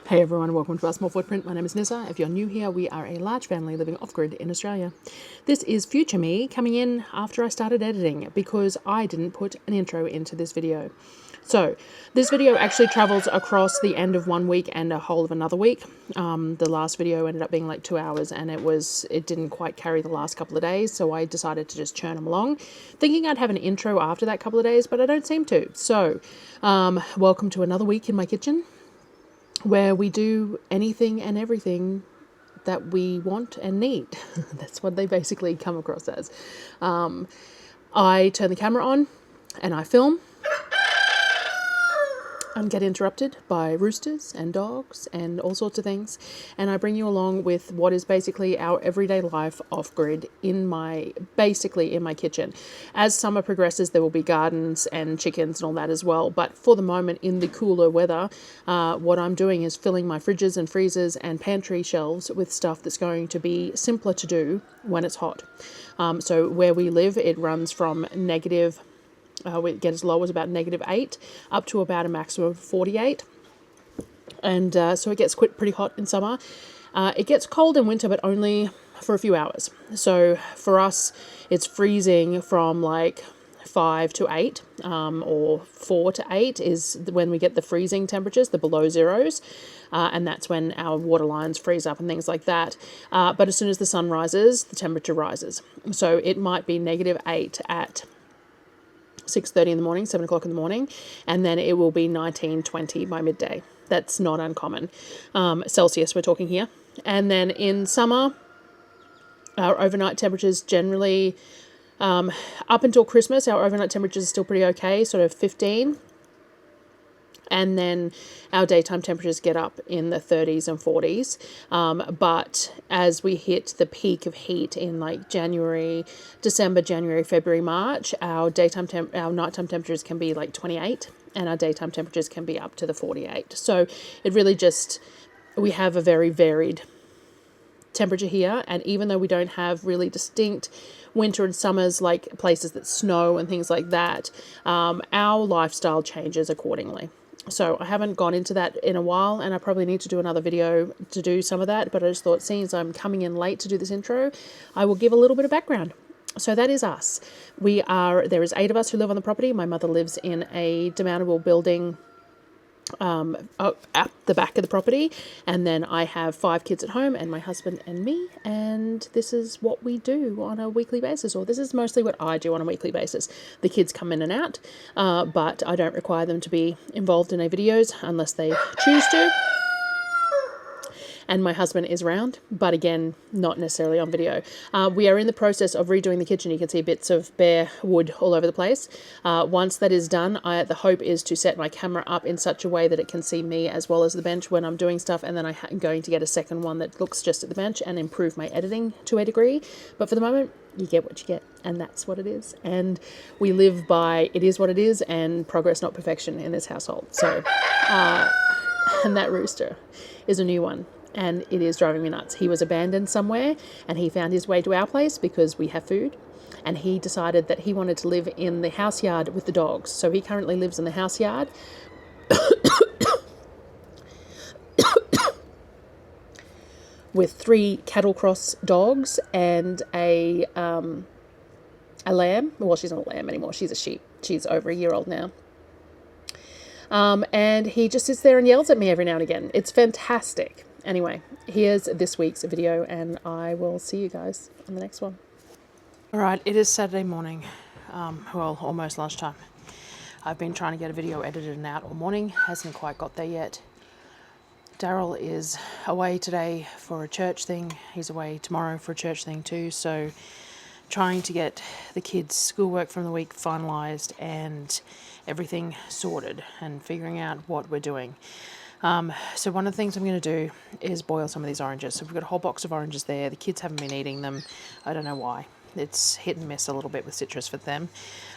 Hey everyone, welcome to our small footprint. My name is Nyssa. If you're new here, we are a large family living off-grid in Australia. This is future me coming in after I started editing because I didn't put an intro into this video. So this video actually travels across the end of 1 week and a whole of another week. The last video ended up being like 2 hours and it didn't quite carry the last couple of days, so I decided to just churn them along, thinking I'd have an intro after that couple of days, but I don't seem to. So welcome to another week in my kitchen, where we do anything and everything that we want and need. That's what they basically come across as. I turn the camera on and I film and get interrupted by roosters and dogs and all sorts of things. And I bring you along with what is basically our everyday life off-grid basically in my kitchen. As summer progresses, there will be gardens and chickens and all that as well. But for the moment, in the cooler weather, what I'm doing is filling my fridges and freezers and pantry shelves with stuff that's going to be simpler to do when it's hot. So where we live, it runs from negative we get as low as about -8 up to about a maximum of 48. And so it gets pretty hot in summer. It gets cold in winter, but only for a few hours. So for us, it's freezing from like 5 to 8 or 4 to 8 is when we get the freezing temperatures, the below zeros. And that's when our water lines freeze up and things like that. But as soon as the sun rises, the temperature rises. So it might be -8 at 6:30 in the morning, 7 o'clock in the morning, and then it will be 19, 20 by midday. That's not uncommon. Celsius, we're talking here. And then in summer, our overnight temperatures generally, up until Christmas, our overnight temperatures are still pretty okay, sort of 15. And then our daytime temperatures get up in the 30s and 40s. But as we hit the peak of heat in like December, January, February, March, our nighttime temperatures can be like 28 and our daytime temperatures can be up to the 48. So it really we have a very varied temperature here. And even though we don't have really distinct winter and summers like places that snow and things like that, our lifestyle changes accordingly. So I haven't gone into that in a while, and I probably need to do another video to do some of that, but I just thought, since I'm coming in late to do this intro, I will give a little bit of background. So that is us. There is 8 of us who live on the property. My mother lives in a demountable building at the back of the property, and then I have 5 kids at home and my husband and me, and this is what we do on a weekly basis, or this is mostly what I do on a weekly basis. The kids come in and out, but I don't require them to be involved in our videos unless they choose to. And my husband is around, but again, not necessarily on video. We are in the process of redoing the kitchen. You can see bits of bare wood all over the place. Once that is done, the hope is to set my camera up in such a way that it can see me as well as the bench when I'm doing stuff, and then I'm going to get a second one that looks just at the bench and improve my editing to a degree. But for the moment, you get what you get, and that's what it is. And we live by it is what it is, and progress, not perfection, in this household. So, and that rooster is a new one. And it is driving me nuts. He was abandoned somewhere and he found his way to our place because we have food. And he decided that he wanted to live in the house yard with the dogs. So he currently lives in the house yard with 3 cattle cross dogs and a lamb. Well, she's not a lamb anymore. She's a sheep. She's over a year old now. And he just sits there and yells at me every now and again. It's fantastic. Anyway, here's this week's video, and I will see you guys on the next one. All right, it is Saturday morning, well, almost lunchtime. I've been trying to get a video edited and out all morning, hasn't quite got there yet. Darryl is away today for a church thing. He's away tomorrow for a church thing too, so trying to get the kids' schoolwork from the week finalised and everything sorted and figuring out what we're doing. So one of the things I'm going to do is boil some of these oranges. So we've got a whole box of oranges there. The kids haven't been eating them. I don't know why. It's hit and miss a little bit with citrus for them.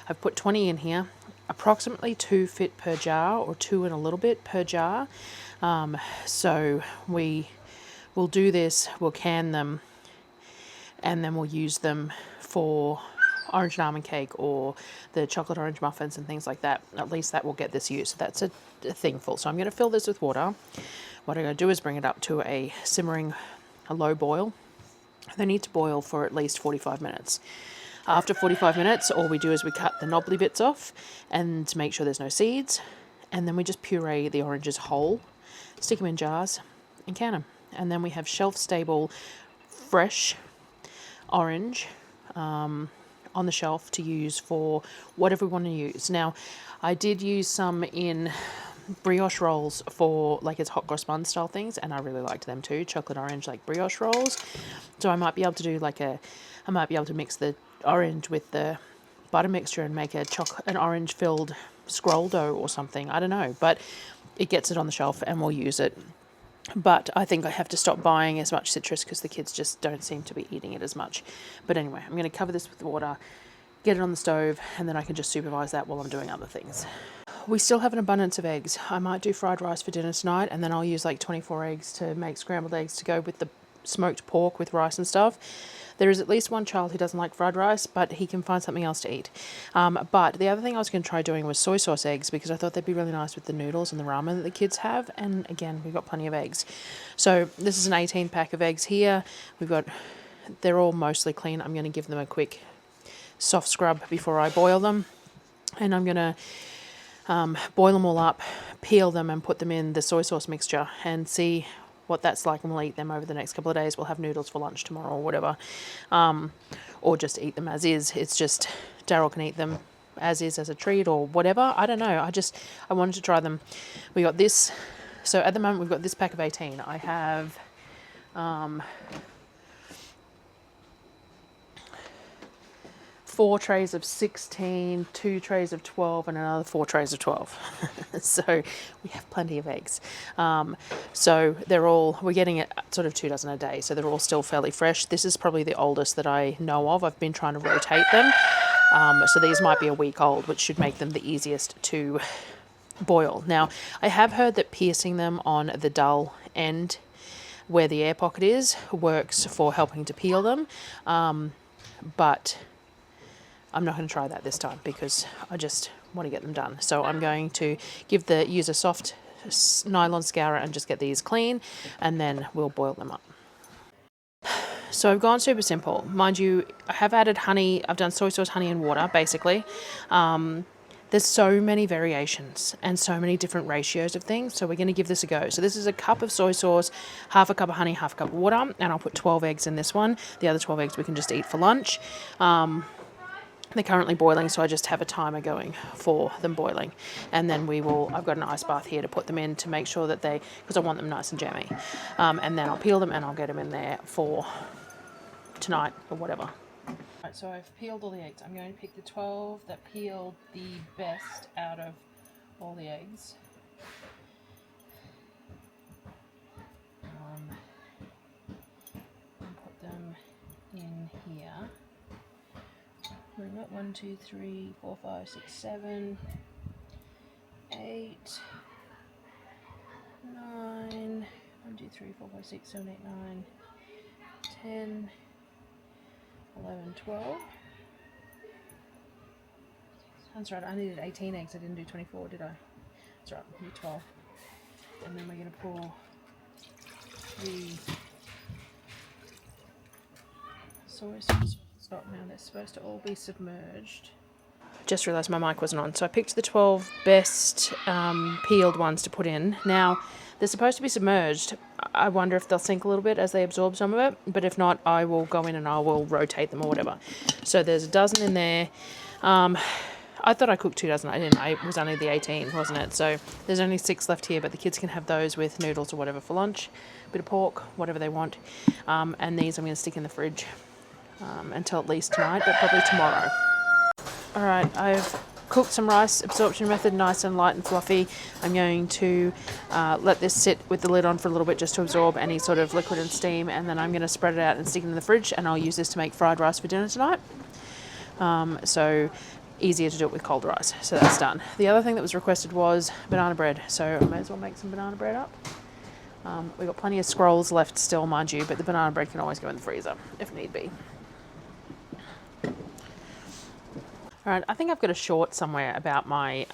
I've put 20 in here. Approximately 2 fit per jar, or 2 and a little bit per jar. So we will do this, we'll can them, and then we'll use them for orange and almond cake or the chocolate orange muffins and things like that. At least that will get this use. So that's a thing full. So I'm going to fill this with water. what I'm going to do is bring it up to a simmering, a low boil. They need to boil for at least 45 minutes. After 45 minutes, all we do is we cut the knobbly bits off and make sure there's no seeds. And then we just puree the oranges whole, stick them in jars and can them. And then we have shelf-stable, fresh orange on the shelf to use for whatever we want to use. Now, I did use some in brioche rolls for like it's hot cross bun style things, and I really liked them too, chocolate orange like brioche rolls. So I might be able to do like I might be able to mix the orange with the butter mixture and make an orange filled scroll dough or something. I don't know, but it gets it on the shelf and we'll use it. But I think I have to stop buying as much citrus because the kids just don't seem to be eating it as much. But anyway, I'm going to cover this with water, get it on the stove, and then I can just supervise that while I'm doing other things. We still have an abundance of eggs. I might do fried rice for dinner tonight, and then I'll use like 24 eggs to make scrambled eggs to go with the smoked pork with rice and stuff. There is at least one child who doesn't like fried rice, but he can find something else to eat. But the other thing I was going to try doing was soy sauce eggs, because I thought they'd be really nice with the noodles and the ramen that the kids have. And again, we've got plenty of eggs. So this is an 18 pack of eggs here. They're all mostly clean. I'm going to give them a quick soft scrub before I boil them. And I'm going to boil them all up, peel them and put them in the soy sauce mixture and see what that's like, and we'll eat them over the next couple of days. We'll have noodles for lunch tomorrow or whatever, or just eat them as is. It's just Darryl can eat them as is as a treat or whatever. I don't know. I wanted to try them. We got this. So at the moment we've got this pack of 18. I have 4 trays of 16, 2 trays of 12, and another 4 trays of 12. So we have plenty of eggs. So we're getting it sort of 2 dozen a day, so they're all still fairly fresh. This is probably the oldest that I know of. I've been trying to rotate them. So these might be a week old, which should make them the easiest to boil. Now, I have heard that piercing them on the dull end where the air pocket is works for helping to peel them. But I'm not going to try that this time because I just want to get them done. So I'm going to use a soft nylon scourer and just get these clean, and then we'll boil them up. So I've gone super simple. Mind you, I have added honey. I've done soy sauce, honey and water, basically. There's so many variations and so many different ratios of things, so we're going to give this a go. So this is a cup of soy sauce, half a cup of honey, half a cup of water, and I'll put 12 eggs in this one. The other 12 eggs we can just eat for lunch. They're currently boiling, so I just have a timer going for them boiling. And then I've got an ice bath here to put them in to make sure that because I want them nice and jammy. And then I'll peel them and I'll get them in there for tonight or whatever. Right, so I've peeled all the eggs. I'm going to pick the 12 that peeled the best out of all the eggs. And put them in here. We've got 1, 2, 3, 4, 5, 6, 7, 8, 9, 1, 2, 3, 4, 5, 6, 7, 8, 9, 10, 11, 12. That's right, I needed 18 eggs. I didn't do 24, did I? That's right, I need 12. And then we're going to pour the soy sauce. Now they're supposed to all be submerged. Just realised my mic wasn't on, so I picked the 12 best peeled ones to put in. Now they're supposed to be submerged. I wonder if they'll sink a little bit as they absorb some of it, but if not, I will go in and I will rotate them or whatever. So there's a dozen in there. I thought I cooked 2 dozen. I didn't. It was only the 18, wasn't it? So there's only 6 left here, but the kids can have those with noodles or whatever for lunch. A bit of pork, whatever they want. And these I'm going to stick in the fridge until at least tonight, but probably tomorrow. Alright, I've cooked some rice, absorption method, nice and light and fluffy. I'm going to let this sit with the lid on for a little bit just to absorb any sort of liquid and steam, and then I'm going to spread it out and stick it in the fridge, and I'll use this to make fried rice for dinner tonight. So easier to do it with cold rice, so that's done. The other thing that was requested was banana bread, so I may as well make some banana bread up. We've got plenty of scrolls left still, mind you, but the banana bread can always go in the freezer if need be. Alright, I think I've got a short somewhere about my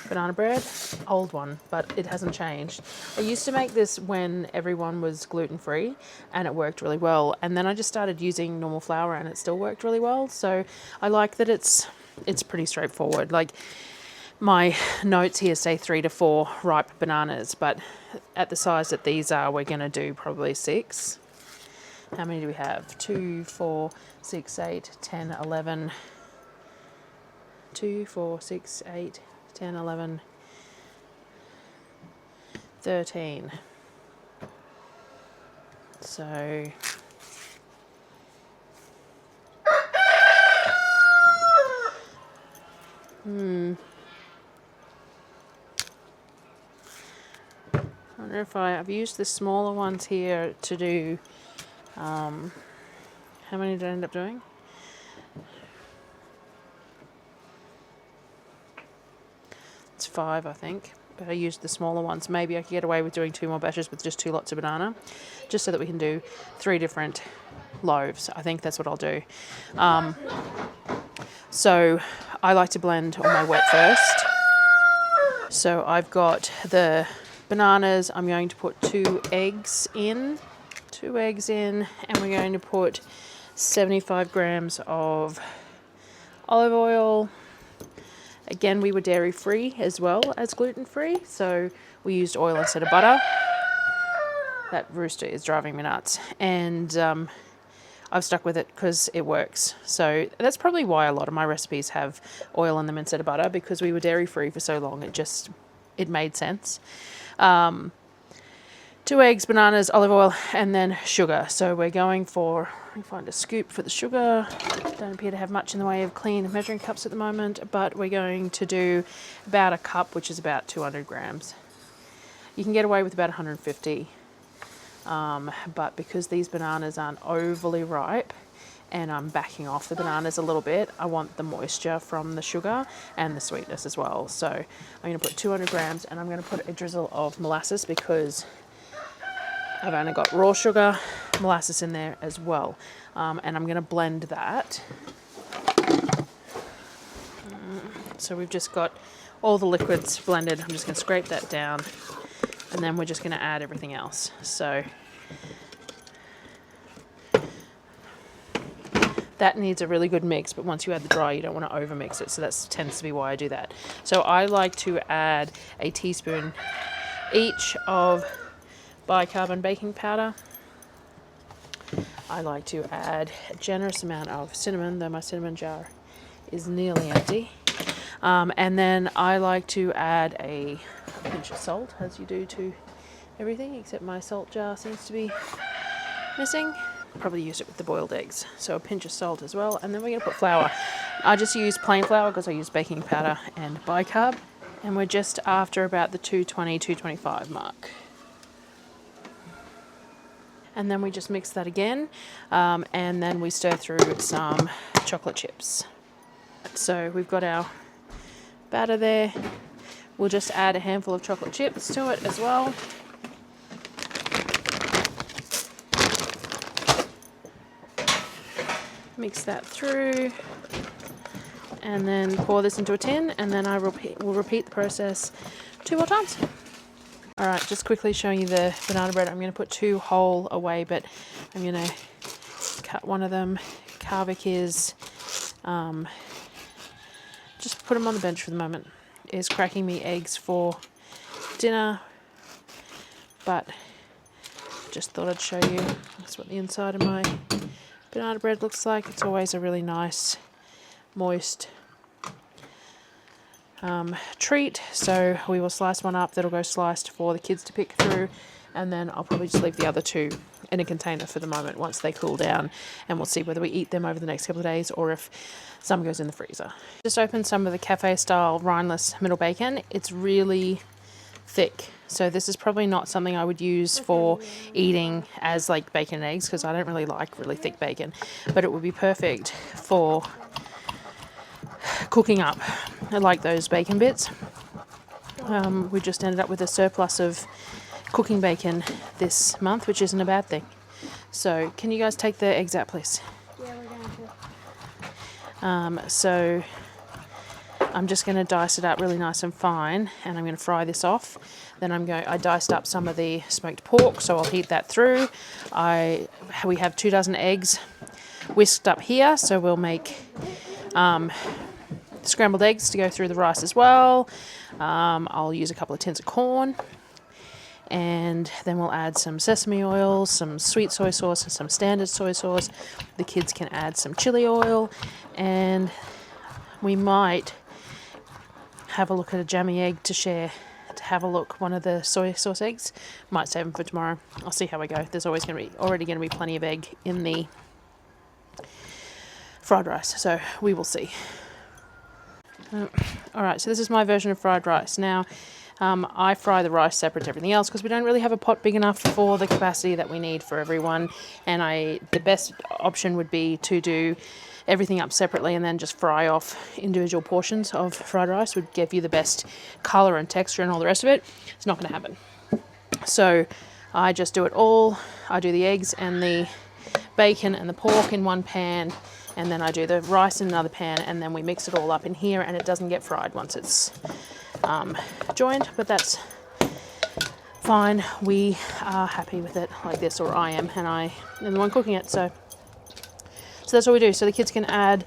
banana bread. Old one, but it hasn't changed. I used to make this when everyone was gluten-free and it worked really well. And then I just started using normal flour and it still worked really well. So I like that it's pretty straightforward. Like my notes here say 3 to 4 ripe bananas, but at the size that these are, we're going to do probably 6. How many do we have? 2, 4, 6, 8, 10, 11. 2, 4, 6, 8, 10, 11, 13. So I wonder if I've used the smaller ones here to do, how many did I end up doing? It's 5, I think, but I used the smaller ones. Maybe I could get away with doing 2 more batches with just 2 lots of banana, just so that we can do 3 different loaves. I think that's what I'll do. So I like to blend all my wet first. So I've got the bananas. I'm going to put 2 eggs in. 2 eggs in, and we're going to put 75 grams of olive oil. Again, we were dairy-free as well as gluten-free, so we used oil instead of butter. That rooster is driving me nuts. And I've stuck with it because it works. So that's probably why a lot of my recipes have oil in them instead of butter, because we were dairy-free for so long. It made sense. 2 eggs, bananas, olive oil, and then sugar. So we're going for, let me find a scoop for the sugar. Don't appear to have much in the way of clean measuring cups at the moment, but we're going to do about a cup, which is about 200 grams. You can get away with about 150, but because these bananas aren't overly ripe and I'm backing off the bananas a little bit, I want the moisture from the sugar and the sweetness as well. So I'm going to put 200 grams, and I'm going to put a drizzle of molasses because I've only got raw sugar, molasses in there as well. And I'm going to blend that. So we've just got all the liquids blended. I'm just going to scrape that down, and then we're just going to add everything else. So that needs a really good mix, but once you add the dry, you don't want to over mix it. So that tends to be why I do that. So I like to add a teaspoon each of bicarb baking powder. I like to add a generous amount of cinnamon, though my cinnamon jar is nearly empty. And then I like to add a pinch of salt, as you do to everything, except my salt jar seems to be missing. Probably used it with the boiled eggs. So a pinch of salt as well. And then we're going to put flour. I just use plain flour because I use baking powder and bicarb. And we're just after about the 220, 225 mark. And then we just mix that again, and then we stir through some chocolate chips. So we've got our batter there. We'll just add a handful of chocolate chips to it as well. Mix that through, and then pour this into a tin, and then we'll repeat the process 2 more times. Alright, just quickly showing you the banana bread. I'm going to put 2 whole away, but I'm going to cut one of them. Kavik is, just put them on the bench for the moment, is cracking me eggs for dinner, but just thought I'd show you. That's what the inside of my banana bread looks like. It's always a really nice, moist treat. So we will slice one up that'll go sliced for the kids to pick through, and then I'll probably just leave the other 2 in a container for the moment once they cool down, and we'll see whether we eat them over the next couple of days or if some goes in the freezer. Just opened some of the cafe style rindless middle bacon. It's really thick, so this is probably not something I would use for eating as like bacon and eggs, because I don't really like really thick bacon, but it would be perfect for cooking up. I like those bacon bits. We just ended up with a surplus of cooking bacon this month, which isn't a bad thing. So can you guys take the eggs out, please? Yeah, we're going to. So I'm just going to dice it up really nice and fine, and I'm going to fry this off. Then I diced up some of the smoked pork, so I'll heat that through. We have 2 dozen eggs whisked up here, so we'll make scrambled eggs to go through the rice as well. I'll use a couple of tins of corn, and then we'll add some sesame oil, some sweet soy sauce, and some standard soy sauce. The kids can add some chili oil, and we might have a look at a jammy egg to share. To have a look, one of the soy sauce eggs. Might save them for tomorrow. I'll see how I go. There's always already going to be plenty of egg in the fried rice, so we will see. Alright, so this is my version of fried rice. Now, I fry the rice separate to everything else because we don't really have a pot big enough for the capacity that we need for everyone, and the best option would be to do everything up separately and then just fry off individual portions of fried rice. Would give you the best colour and texture and all the rest of it. It's not going to happen. So I just do it all. I do the eggs and the bacon and the pork in one pan, and then I do the rice in another pan, and then we mix it all up in here, and it doesn't get fried once it's joined, but that's fine. We are happy with it like this, or I am, and I am the one cooking it, so that's what we do. So the kids can add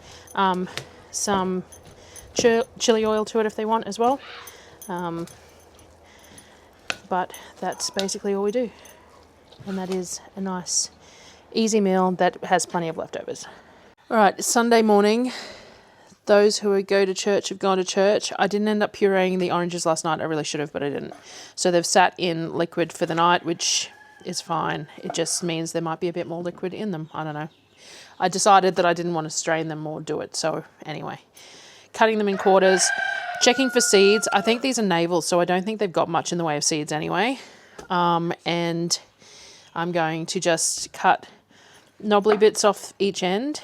some chili oil to it if they want as well, but that's basically all we do, and that is a nice easy meal that has plenty of leftovers. Alright, it's Sunday morning. Those who go to church have gone to church. I didn't end up pureeing the oranges last night. I really should have, but I didn't. So they've sat in liquid for the night, which is fine. It just means there might be a bit more liquid in them. I don't know. I decided that I didn't want to strain them or do it. So anyway, cutting them in quarters, checking for seeds. I think these are navels, so I don't think they've got much in the way of seeds anyway. And I'm going to just cut knobbly bits off each end.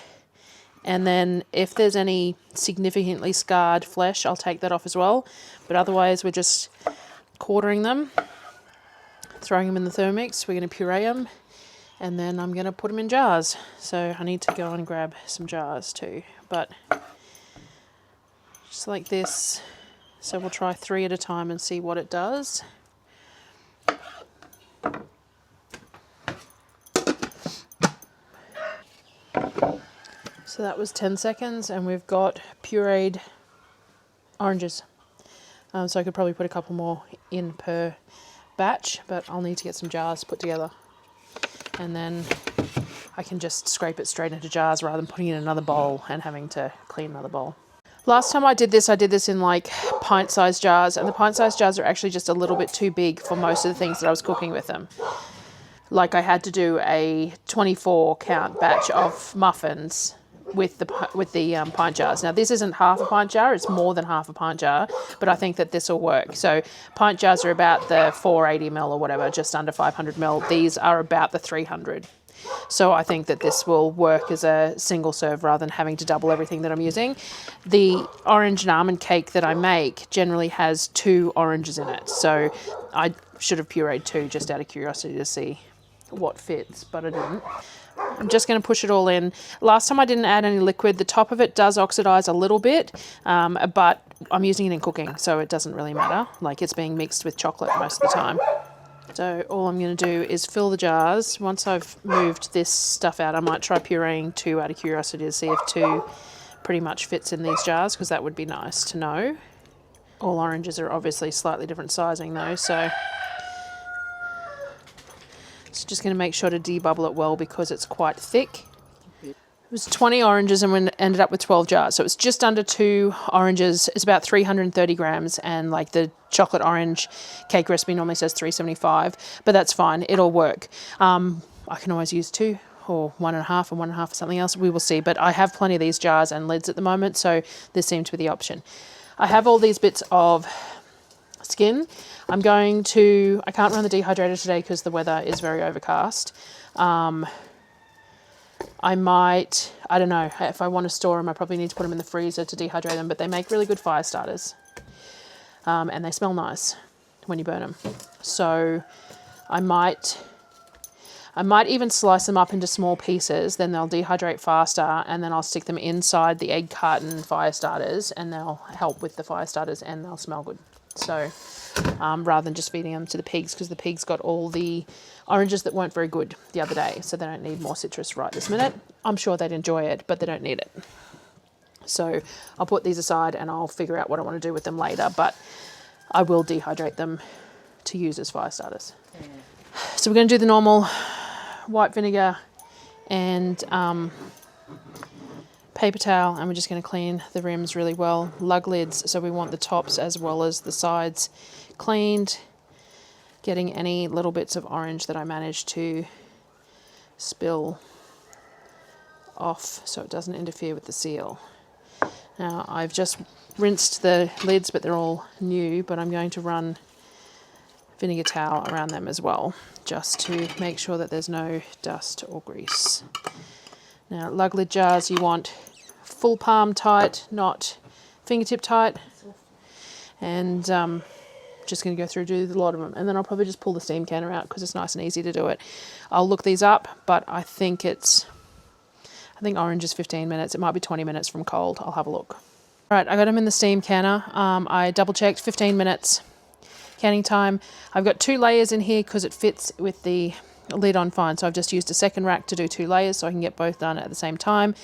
And then if there's any significantly scarred flesh, I'll take that off as well. But otherwise, we're just quartering them, throwing them in the Thermomix. We're going to puree them, and then I'm going to put them in jars. So I need to go and grab some jars too. But just like this. So we'll try 3 at a time and see what it does. So that was 10 seconds, and we've got pureed oranges. So I could probably put a couple more in per batch, but I'll need to get some jars put together. And then I can just scrape it straight into jars rather than putting it in another bowl and having to clean another bowl. Last time I did this in like pint-sized jars, and the pint-sized jars are actually just a little bit too big for most of the things that I was cooking with them. Like I had to do a 24 count batch of muffins with the pint jars. Now this isn't half a pint jar, it's more than half a pint jar, but I think that this will work. So pint jars are about the 480ml or whatever, just under 500ml. These are about the 300. So I think that this will work as a single serve rather than having to double everything that I'm using. The orange and almond cake that I make generally has 2 oranges in it. So I should have pureed 2 just out of curiosity to see what fits, but I didn't. I'm just going to push it all in. Last time I didn't add any liquid. The top of it does oxidize a little bit, but I'm using it in cooking, so it doesn't really matter. Like it's being mixed with chocolate most of the time. So all I'm going to do is fill the jars. Once I've moved this stuff out, I might try pureeing 2 out of curiosity to see if 2 pretty much fits in these jars, because that would be nice to know. All oranges are obviously slightly different sizing though, so it's just going to make sure to debubble it well because it's quite thick. It was 20 oranges and we ended up with 12 jars. So it's just under 2 oranges. It's about 330 grams, and like the chocolate orange cake recipe normally says 375, but that's fine. It'll work. I can always use 2 or 1.5 and 1.5 or something else. We will see, but I have plenty of these jars and lids at the moment, so this seems to be the option. I have all these bits of skin. I can't run the dehydrator today because the weather is very overcast. I don't know, if I want to store them, I probably need to put them in the freezer to dehydrate them, but they make really good fire starters. And they smell nice when you burn them. So I might I might even slice them up into small pieces, then they'll dehydrate faster, and then I'll stick them inside the egg carton fire starters, and they'll help with the fire starters and they'll smell good. So rather than just feeding them to the pigs, because the pigs got all the oranges that weren't very good the other day, so they don't need more citrus right this minute. I'm sure they'd enjoy it, but they don't need it. So I'll put these aside and I'll figure out what I want to do with them later, but I will dehydrate them to use as fire starters. So we're going to do the normal white vinegar and paper towel, and we're just going to clean the rims really well. Lug lids, so we want the tops as well as the sides cleaned, getting any little bits of orange that I managed to spill off so it doesn't interfere with the seal. Now I've just rinsed the lids, but they're all new, but I'm going to run vinegar towel around them as well, just to make sure that there's no dust or grease. Now lug lid jars, you want full palm tight, not fingertip tight, and just going to go through do a lot of them, and then I'll probably just pull the steam canner out because it's nice and easy to do it. I'll look these up, but I think orange is 15 minutes. It might be 20 minutes from cold. I'll have a look. All right, I got them in the steam canner. I double checked 15 minutes canning time. I've got 2 layers in here because it fits with the lid on fine. So I've just used a second rack to do 2 layers so I can get both done at the same time.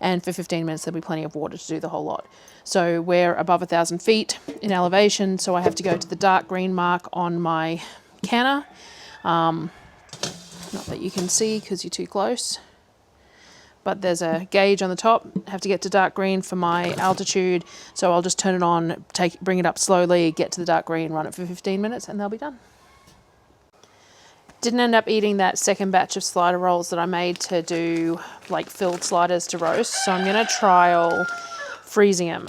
And for 15 minutes, there'll be plenty of water to do the whole lot. So we're above 1,000 feet in elevation. So I have to go to the dark green mark on my canner. Not that you can see because you're too close. But there's a gauge on the top. I have to get to dark green for my altitude. So I'll just turn it on, bring it up slowly, get to the dark green, run it for 15 minutes, and they'll be done. Didn't end up eating that second batch of slider rolls that I made to do like filled sliders to roast. So I'm going to trial freezing them.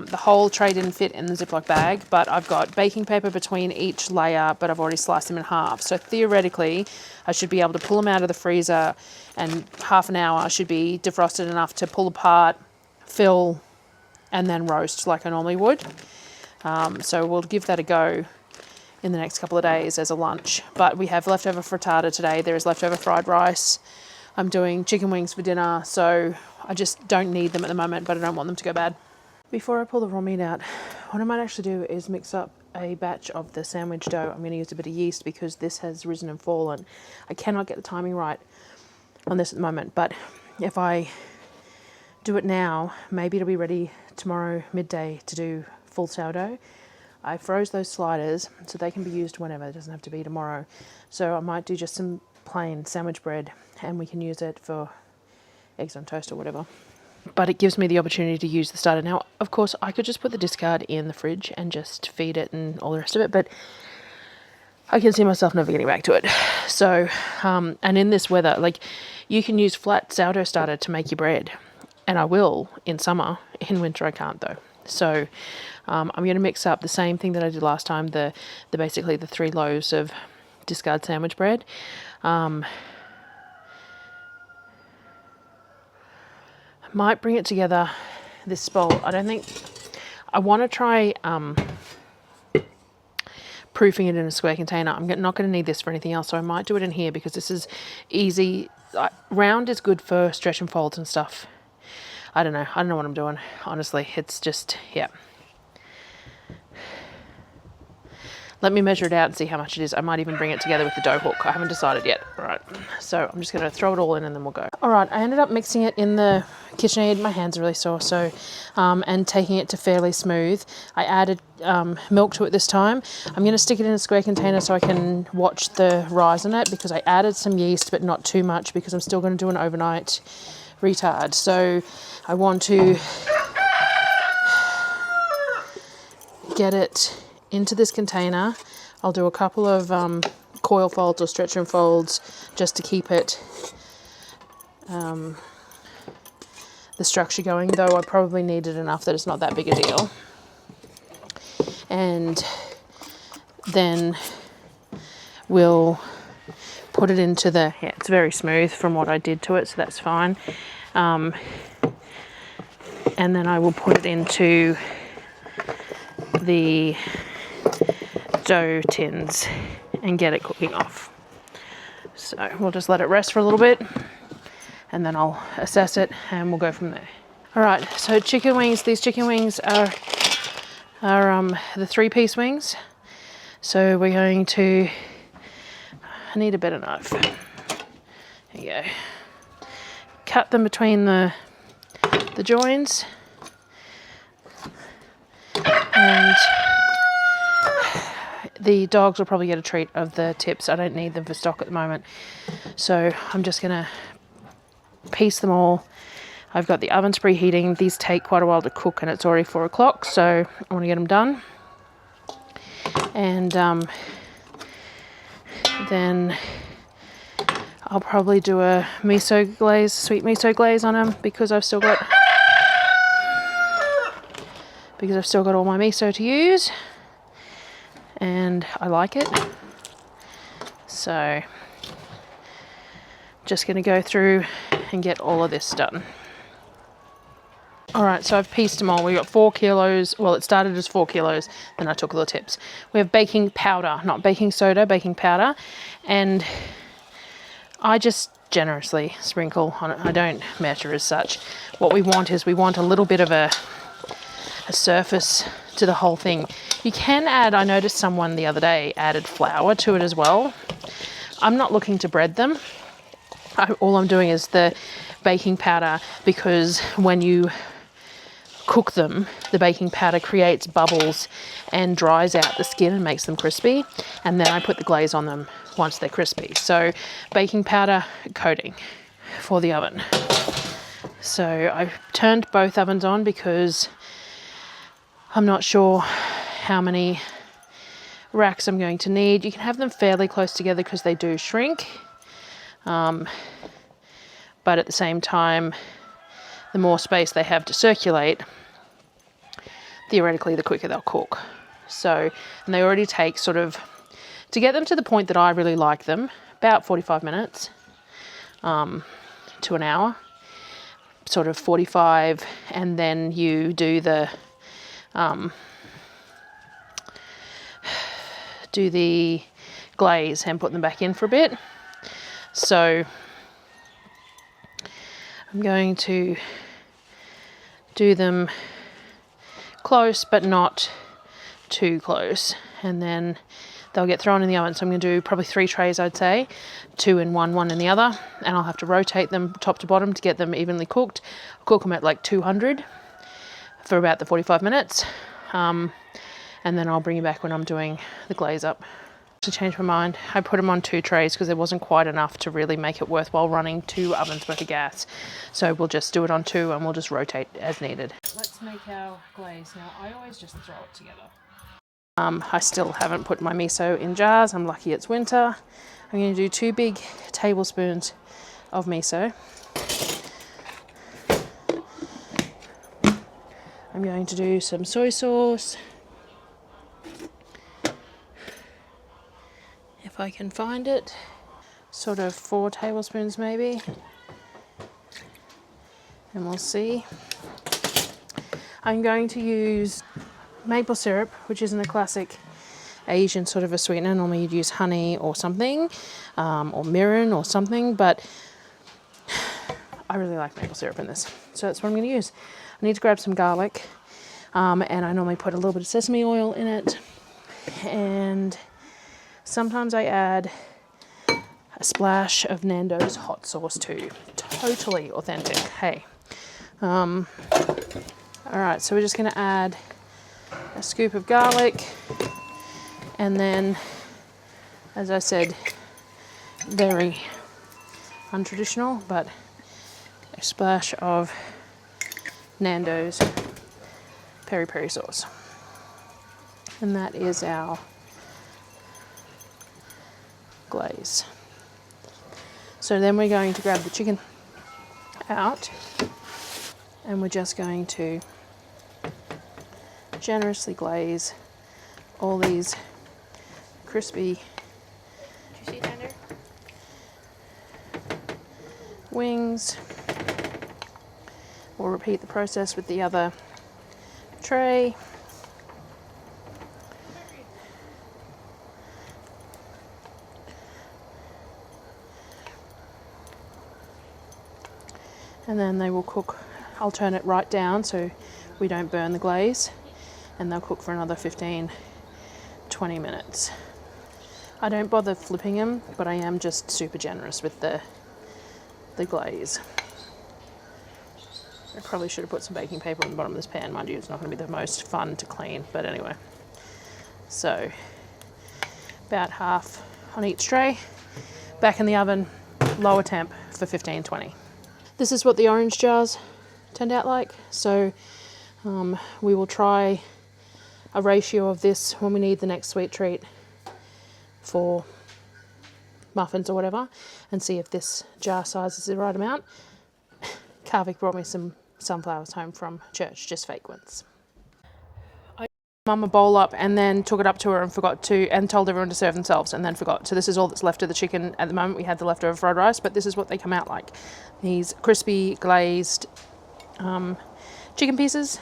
The whole tray didn't fit in the Ziploc bag, but I've got baking paper between each layer, but I've already sliced them in half. So theoretically, I should be able to pull them out of the freezer, and half an hour should be defrosted enough to pull apart, fill, and then roast like I normally would. So we'll give that a go in the next couple of days as a lunch. But we have leftover frittata today. There is leftover fried rice. I'm doing chicken wings for dinner, so I just don't need them at the moment, but I don't want them to go bad. Before I pull the raw meat out, what I might actually do is mix up a batch of the sandwich dough. I'm going to use a bit of yeast because this has risen and fallen. I cannot get the timing right on this at the moment, but if I do it now, maybe it'll be ready tomorrow midday to do full sourdough. I froze those sliders so they can be used whenever. It doesn't have to be tomorrow. So I might do just some plain sandwich bread and we can use it for eggs on toast or whatever. But it gives me the opportunity to use the starter. Now, of course, I could just put the discard in the fridge and just feed it and all the rest of it, but I can see myself never getting back to it. So, and in this weather, like, you can use flat sourdough starter to make your bread, and I will in summer. In winter, I can't though. So I'm going to mix up the same thing that I did last time, the basically the 3 loaves of discard sandwich bread. I might bring it together, this bowl. I want to try proofing it in a square container. I'm not going to need this for anything else, so I might do it in here because this is easy. Round is good for stretch and folds and stuff. I don't know what I'm doing, honestly. It's just, yeah. Let me measure it out and see how much it is. I might even bring it together with the dough hook. I haven't decided yet. All right, so I'm just going to throw it all in and then we'll go. All right, I ended up mixing it in the KitchenAid. My hands are really sore, so, and taking it to fairly smooth. I added milk to it this time. I'm going to stick it in a square container so I can watch the rise in it, because I added some yeast, but not too much, because I'm still going to do an overnight retard. So I want to get it into this container. I'll do a couple of coil folds or stretch and folds just to keep it the structure going, though I probably needed enough that it's not that big a deal. And then we'll put it into the, yeah, it's very smooth from what I did to it, so that's fine. And then I will put it into the dough tins and get it cooking off. So we'll just let it rest for a little bit and then I'll assess it and we'll go from there. All right, so chicken wings, these chicken wings are the 3-piece wings. So we're going to, I need a better knife. There you go. Cut them between the joins. And the dogs will probably get a treat of the tips. I don't need them for stock at the moment. So I'm just gonna piece them all. I've got the ovens preheating. These take quite a while to cook and it's already 4 o'clock, so I want to get them done. And then I'll probably do a miso glaze, sweet miso glaze on them because I've still got all my miso to use and I like it. So just going to go through and get all of this done. Alright, so I've pieced them all. We got 4 kilos. Well, it started as 4 kilos, then I took all the tips. We have baking powder, not baking soda, baking powder. And I just generously sprinkle on it. I don't measure as such. What we want is we want a little bit of a surface to the whole thing. You can add, I noticed someone the other day added flour to it as well. I'm not looking to bread them. All I'm doing is the baking powder because when you cook them, the baking powder creates bubbles and dries out the skin and makes them crispy. And then I put the glaze on them once they're crispy. So baking powder coating for the oven. So I've turned both ovens on because I'm not sure how many racks I'm going to need. You can have them fairly close together because they do shrink. But at the same time, the more space they have to circulate, theoretically, the quicker they'll cook. So, and they already take sort of, to get them to the point that I really like them, about 45 minutes to an hour, sort of 45, and then you do the glaze and put them back in for a bit. So I'm going to do them close but not too close, and then they'll get thrown in the oven. So I'm going to do probably 3 trays, I'd say, 2 in one in the other, and I'll have to rotate them top to bottom to get them evenly cooked. I'll cook them at like 200 for about the 45 minutes, and then I'll bring you back when I'm doing the glaze up. To change my mind, I put them on 2 trays because there wasn't quite enough to really make it worthwhile running 2 ovens worth of gas. So we'll just do it on 2 and we'll just rotate as needed. Let's make our glaze. Now I always just throw it together. I still haven't put my miso in jars. I'm lucky it's winter. I'm going to do 2 big tablespoons of miso. I'm going to do some soy sauce. If I can find it, sort of 4 tablespoons maybe, and we'll see. I'm going to use maple syrup, which isn't a classic Asian sort of a sweetener. Normally you'd use honey or something, or mirin or something, but I really like maple syrup in this, so that's what I'm going to use. I need to grab some garlic, and I normally put a little bit of sesame oil in it, and sometimes I add a splash of Nando's hot sauce too. Totally authentic, hey. All right, so we're just gonna add a scoop of garlic, and then, as I said, very untraditional, but a splash of Nando's peri peri sauce. And that is our glaze. So then we're going to grab the chicken out, and we're just going to generously glaze all these crispy wings. We'll repeat the process with the other tray. And then they will cook, I'll turn it right down so we don't burn the glaze, and they'll cook for another 15-20 minutes. I don't bother flipping them, but I am just super generous with the glaze. I probably should have put some baking paper on the bottom of this pan. Mind you, it's not going to be the most fun to clean, but anyway. So, about half on each tray. Back in the oven, lower temp for 15-20. This is what the orange jars turned out like. So, we will try a ratio of this when we need the next sweet treat for muffins or whatever, and see if this jar size is the right amount. Kavik brought me some sunflowers home from church, just fake ones. I gave Mum a bowl up and then took it up to her and forgot to, and told everyone to serve themselves and then forgot. So this is all that's left of the chicken at the moment. We had the leftover fried rice, but this is what they come out like. These crispy glazed chicken pieces,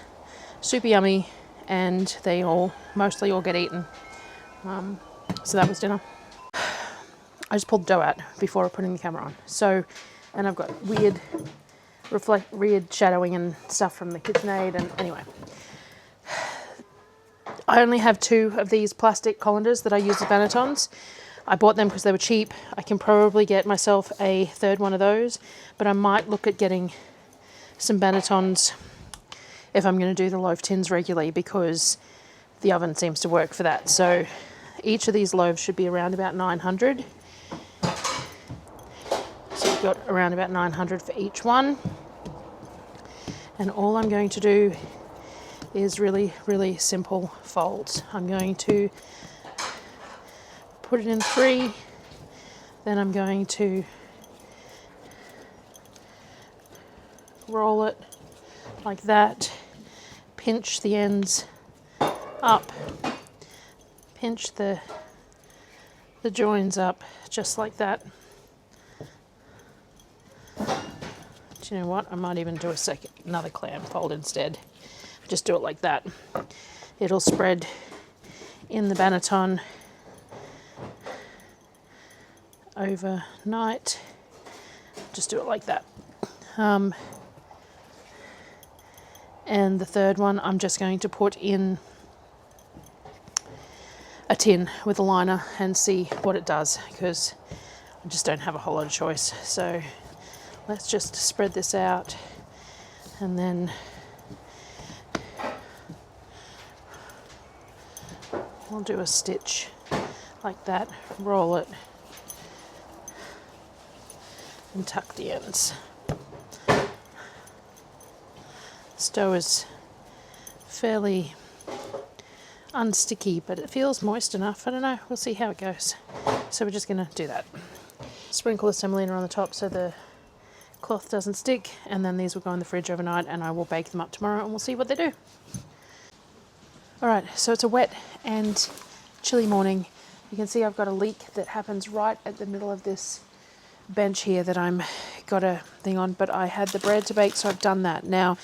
super yummy, and they mostly all get eaten. So that was dinner. I just pulled the dough out before putting the camera on. So, and I've got weird shadowing and stuff from the KitchenAid, and anyway. I only have 2 of these plastic colanders that I use as bannetons. I bought them because they were cheap. I can probably get myself a 3rd one of those, but I might look at getting some bannetons if I'm going to do the loaf tins regularly, because the oven seems to work for that. So each of these loaves should be around about 900. So we've got around about 900 for each one. And all I'm going to do is really, really simple folds. I'm going to put it in 3, then I'm going to roll it like that, pinch the ends up, pinch the joins up just like that. Do you know what? I might even do another clam fold instead. Just do it like that. It'll spread in the banneton overnight. Just do it like that. And the 3rd one I'm just going to put in a tin with a liner and see what it does, because I just don't have a whole lot of choice. So let's just spread this out, and then we'll do a stitch like that, roll it, and tuck the ends. This dough is fairly unsticky, but it feels moist enough. I don't know, we'll see how it goes. So we're just going to do that. Sprinkle the semolina on the top so the cloth doesn't stick, and then these will go in the fridge overnight, and I will bake them up tomorrow and we'll see what they do. Alright, so it's a wet and chilly morning. You can see I've got a leak that happens right at the middle of this bench here that I'm got a thing on, but I had the bread to bake, so I've done that. Now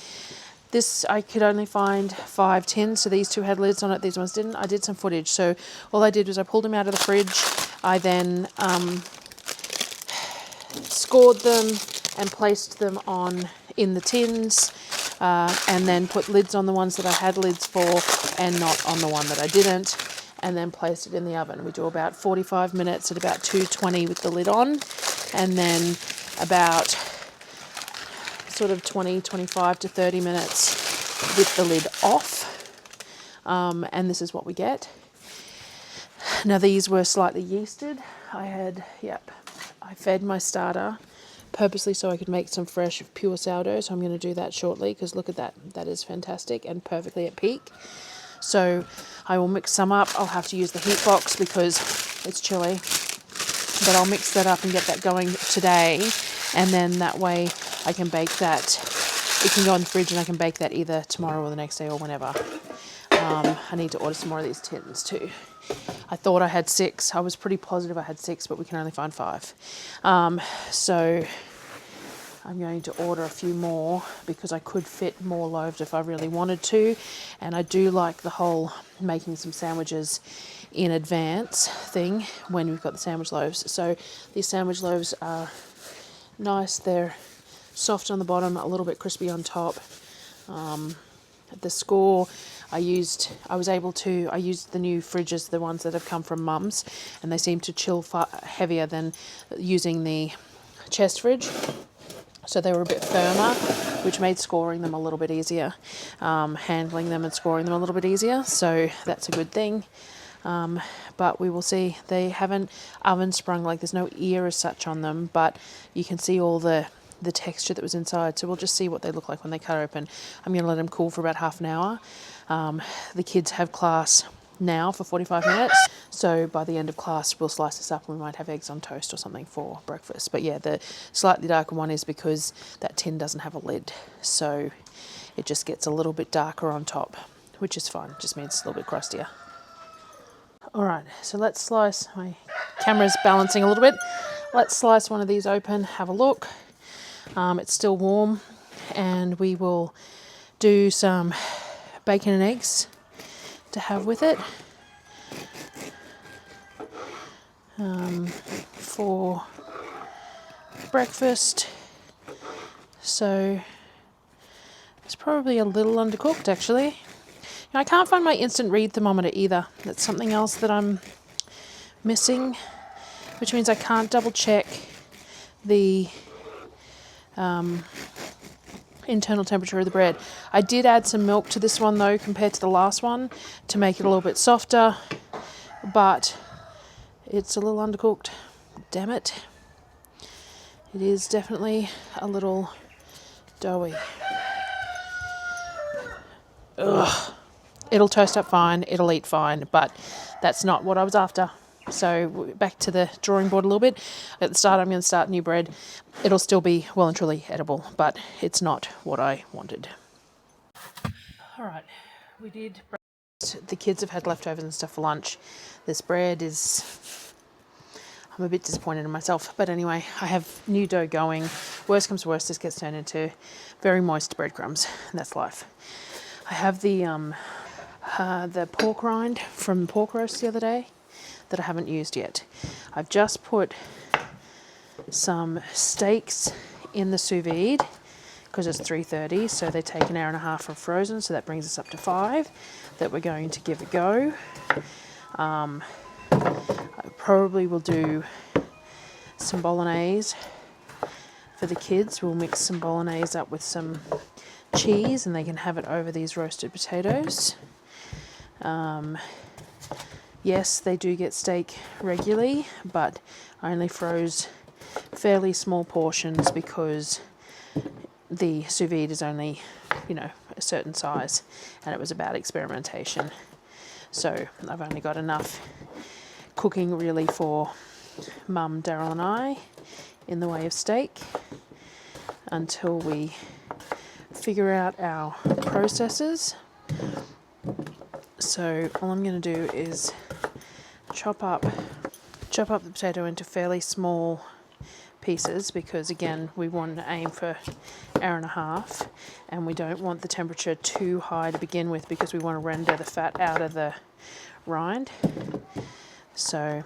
this, I could only find 5 tins, so these 2 had lids on it, these ones didn't. I did some footage, so all I did was I pulled them out of the fridge, I then scored them and placed them in the tins, and then put lids on the ones that I had lids for and not on the one that I didn't, and then placed it in the oven. We do about 45 minutes at about 220 with the lid on, and then about sort of 25 to 30 minutes with the lid off, and this is what we get. Now these were slightly yeasted. I fed my starter purposely so I could make some fresh pure sourdough, so I'm going to do that shortly, because look at that, that is fantastic and perfectly at peak. So I will mix some up. I'll have to use the heat box because it's chilly, but I'll mix that up and get that going today, and then that way I can bake that. It can go in the fridge and I can bake that either tomorrow or the next day or whenever. I need to order some more of these tins too. I thought I had 6. I was pretty positive I had 6, but we can only find 5. So I'm going to order a few more because I could fit more loaves if I really wanted to. And I do like the whole making some sandwiches in advance thing when we've got the sandwich loaves. So these sandwich loaves are nice. They're soft on the bottom, a little bit crispy on top. The score, I used the new fridges, the ones that have come from Mum's, and they seem to chill far heavier than using the chest fridge. So they were a bit firmer, which made scoring them a little bit easier, handling them and scoring them a little bit easier. So that's a good thing. But we will see. They haven't oven sprung, like there's no ear as such on them, but you can see all the texture that was inside. So we'll just see what they look like when they cut open. I'm going to let them cool for about half an hour. The kids have class now for 45 minutes. So by the end of class, we'll slice this up and we might have eggs on toast or something for breakfast. But yeah, the slightly darker one is because that tin doesn't have a lid. So it just gets a little bit darker on top, which is fine. It just means it's a little bit crustier. All right, so let's slice. My camera's balancing a little bit. Let's slice one of these open, have a look. It's still warm, and we will do some bacon and eggs to have with it for breakfast. So it's probably a little undercooked, actually. Now, I can't find my instant read thermometer either. That's something else that I'm missing, which means I can't double check the internal temperature of the bread. I did add some milk to this one though, compared to the last one, to make it a little bit softer, but it's a little undercooked. Damn it. It is definitely a little doughy. Ugh. It'll toast up fine, it'll eat fine, but that's not what I was after. So back to the drawing board a little bit. At the start, I'm going to start new bread. It'll still be well and truly edible, but it's not what I wanted. All right, we did breakfast. The kids have had leftovers and stuff for lunch. This bread is... I'm a bit disappointed in myself, but anyway, I have new dough going. Worst comes to worst, this gets turned into very moist breadcrumbs, and that's life. I have the pork rind from pork roast the other day that I haven't used yet. I've just put some steaks in the sous vide because it's 3:30, so they take an hour and a half from frozen, so that brings us up to 5 that we're going to give a go. I probably will do some bolognese for the kids. We'll mix some bolognese up with some cheese and they can have it over these roasted potatoes. Yes, they do get steak regularly, but I only froze fairly small portions because the sous vide is only, a certain size, and it was about experimentation. So I've only got enough cooking really for Mum, Darryl and I in the way of steak until we figure out our processes. So all I'm going to do is chop up the potato into fairly small pieces because, again, we want to aim for an hour and a half, and we don't want the temperature too high to begin with because we want to render the fat out of the rind. So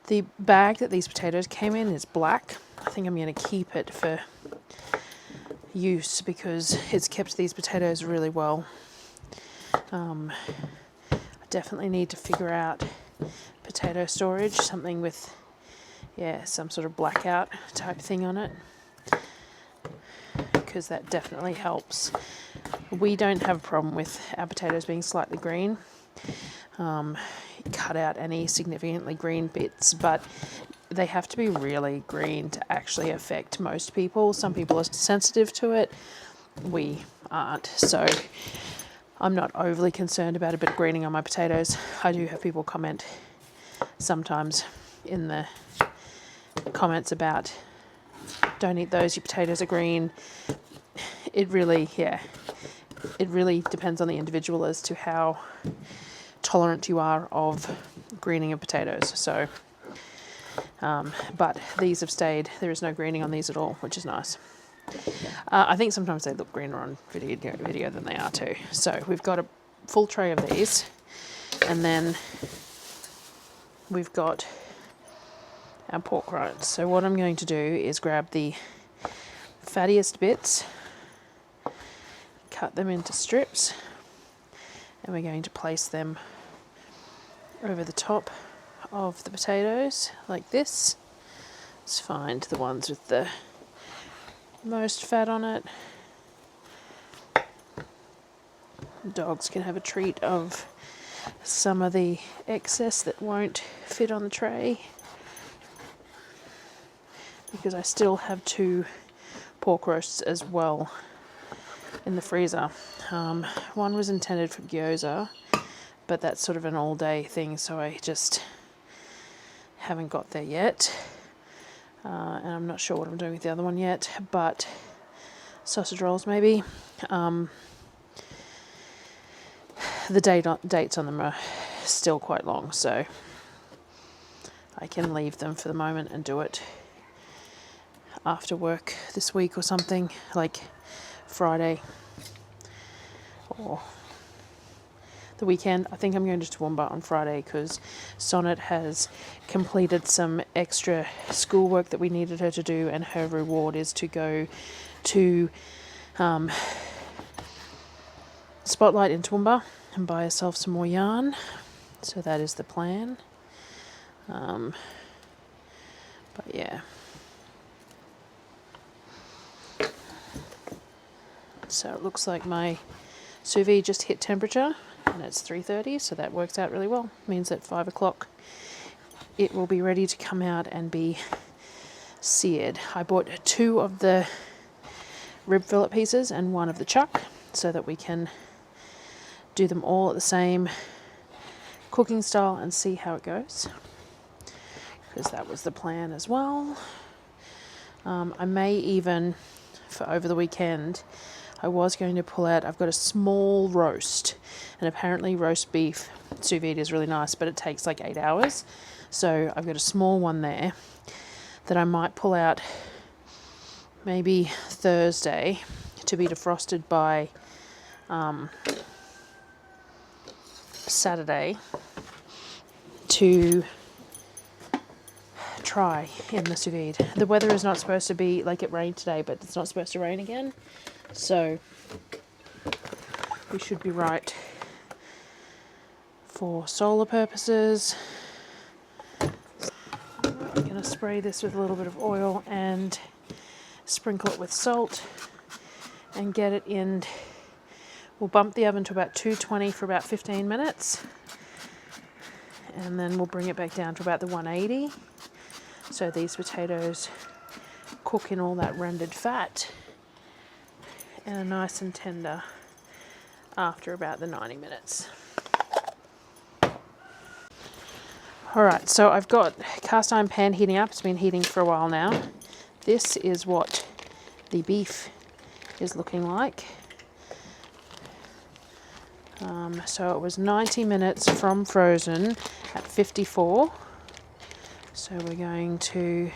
the bag that these potatoes came in is black. I think I'm going to keep it for use because it's kept these potatoes really well. I definitely need to figure out potato storage, something with, some sort of blackout type thing on it, because that definitely helps. We don't have a problem with our potatoes being slightly green. Cut out any significantly green bits, but they have to be really green to actually affect most people. Some people are sensitive to it. We aren't. So I'm not overly concerned about a bit of greening on my potatoes. I do have people comment sometimes in the comments about, don't eat those, your potatoes are green. It really depends on the individual as to how tolerant you are of greening of potatoes. So, but these have stayed. There is no greening on these at all, which is nice. I think sometimes they look greener on video than they are too. So we've got a full tray of these, and then we've got our pork rinds. So what I'm going to do is grab the fattiest bits, cut them into strips, and we're going to place them over the top of the potatoes like this. Let's find the ones with the most fat on it. Dogs can have a treat of some of the excess that won't fit on the tray, because I still have 2 pork roasts as well in the freezer. One was intended for gyoza, but that's sort of an all-day thing, so I just haven't got there yet. And I'm not sure what I'm doing with the other one yet, but sausage rolls maybe. The dates on them are still quite long, so I can leave them for the moment and do it after work this week or something, like Friday or the weekend. I think I'm going to Toowoomba on Friday because Sonnet has completed some extra schoolwork that we needed her to do, and her reward is to go to Spotlight in Toowoomba and buy herself some more yarn. So that is the plan. But yeah. So it looks like my sous vide just hit temperature, and it's 3:30, so that works out really well. Means that 5 o'clock it will be ready to come out and be seared. I bought 2 of the rib fillet pieces and 1 of the chuck, so that we can do them all at the same cooking style and see how it goes, because that was the plan as well. I may even, for over the weekend, I was going to pull out, I've got a small roast, and apparently roast beef sous vide is really nice, but it takes like 8 hours. So I've got a small one there that I might pull out maybe Thursday to be defrosted by Saturday to try in the sous vide. The weather is not supposed to be, like, it rained today, but it's not supposed to rain again, so we should be right for solar purposes. I'm going to spray this with a little bit of oil and sprinkle it with salt and get it in. We'll bump the oven to about 220 for about 15 minutes, and then we'll bring it back down to about the 180, so these potatoes cook in all that rendered fat and are nice and tender after about the 90 minutes. Alright, so I've got cast iron pan heating up. It's been heating for a while now. This is what the beef is looking like. So it was 90 minutes from frozen at 54. So we're going to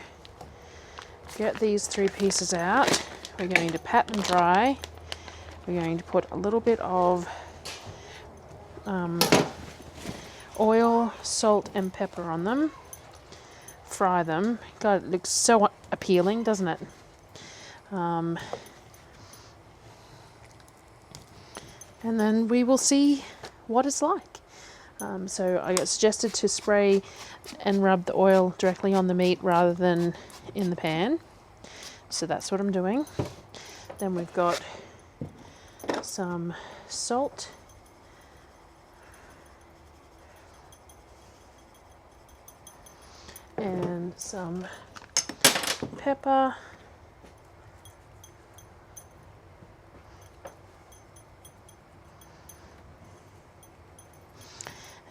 get these 3 pieces out. We're going to pat them dry. We're going to put a little bit of oil, salt and pepper on them. Fry them. God, it looks so appealing, doesn't it? And then we will see what it's like. So I got suggested to spray and rub the oil directly on the meat rather than in the pan. So that's what I'm doing. Then we've got some salt. And some pepper.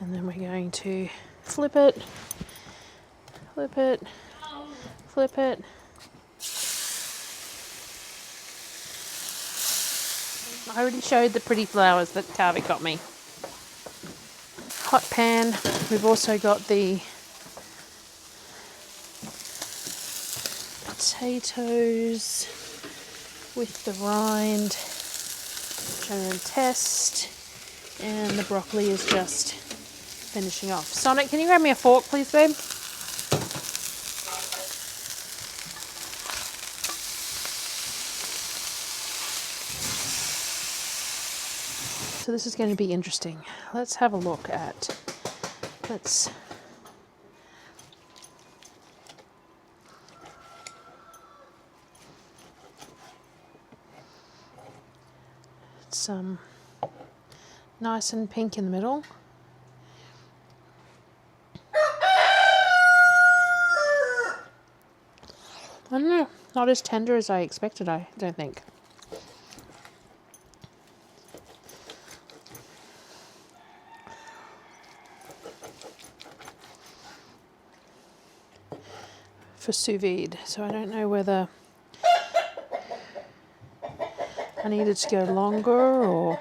And then we're going to flip it, flip it, flip it. I already showed the pretty flowers that Kavik got me. Hot pan. We've also got the potatoes with the rind, which I'm going to test. And the broccoli is just finishing off. Sonnet, can you grab me a fork, please, babe? So this is going to be interesting. Let's have a look at, let's it's nice and pink in the middle. I don't know, not as tender as I expected, I don't think. For sous vide, so I don't know whether I needed to go longer or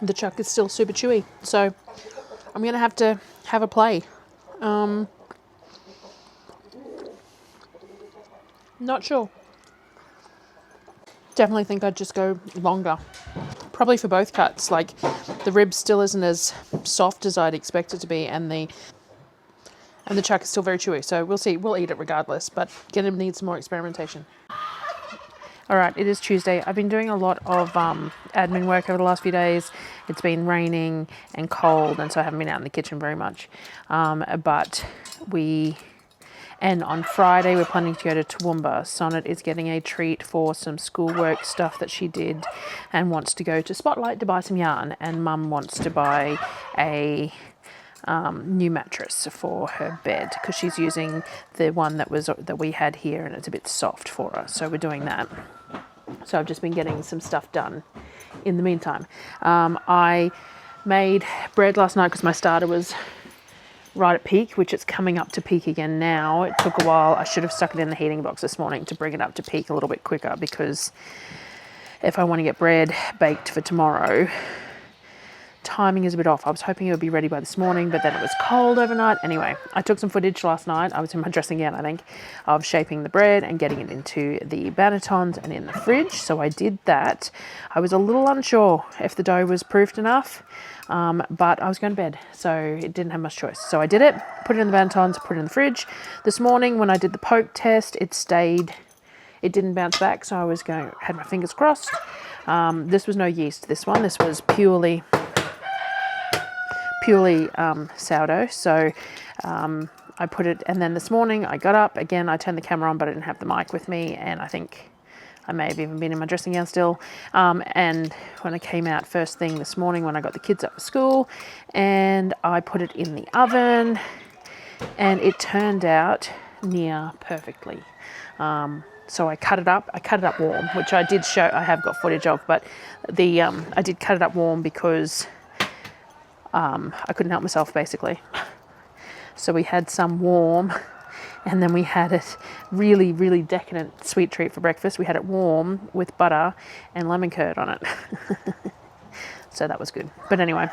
the chuck is still super chewy. So I'm going to have a play. Not sure. Definitely think I'd just go longer. Probably for both cuts. Like the rib still isn't as soft as I'd expect it to be, and the chuck is still very chewy. So we'll see. We'll eat it regardless, but gonna need some more experimentation. All right, it is Tuesday. I've been doing a lot of admin work over the last few days. It's been raining and cold, and so I haven't been out in the kitchen very much. And on Friday, we're planning to go to Toowoomba. Sonnet is getting a treat for some schoolwork stuff that she did and wants to go to Spotlight to buy some yarn. And Mum wants to buy a new mattress for her bed because she's using the one that we had here and it's a bit soft for her. So we're doing that. So I've just been getting some stuff done in the meantime. I made bread last night because my starter was right at peak, which it's coming up to peak again now. It took a while. I should have stuck it in the heating box this morning to bring it up to peak a little bit quicker, because if I want to get bread baked for tomorrow, timing is a bit off. I was hoping it would be ready by this morning, but then it was cold overnight. Anyway, I took some footage last night. I was in my dressing gown, I think, of shaping the bread and getting it into the bannetons and in the fridge. So I did that. I was a little unsure if the dough was proofed enough, but I was going to bed, so it didn't have much choice. So I did it, put it in the bannetons, put it in the fridge. This morning when I did the poke test, it didn't bounce back, so I had my fingers crossed. This was no yeast, this one. This was purely sourdough. So I put it, and then this morning I got up again. I turned the camera on, but I didn't have the mic with me, and I think I may have even been in my dressing gown still. And when I came out first thing this morning, when I got the kids up for school, and I put it in the oven, and it turned out near perfectly. So I cut it up warm, which I did show. I have got footage of, but I did cut it up warm because I couldn't help myself, basically. So we had some warm, and then we had a really, really decadent sweet treat for breakfast. We had it warm with butter and lemon curd on it. So that was good. But anyway,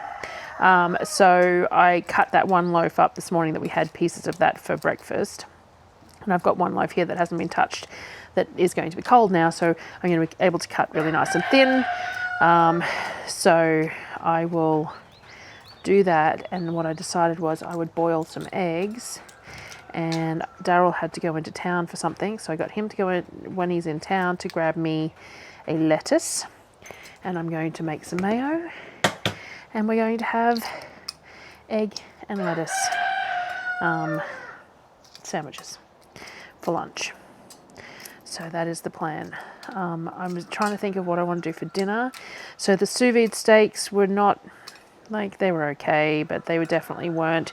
so I cut that one loaf up this morning that we had pieces of that for breakfast. And I've got one loaf here that hasn't been touched that is going to be cold now. So I'm going to be able to cut really nice and thin. So I will do that, and what I decided was I would boil some eggs, and Darryl had to go into town for something, so I got him to go in when he's in town to grab me a lettuce, and I'm going to make some mayo, and we're going to have egg and lettuce sandwiches for lunch. So that is the plan. I'm trying to think of what I want to do for dinner. So the sous vide steaks were not, like, they were okay, but they definitely weren't.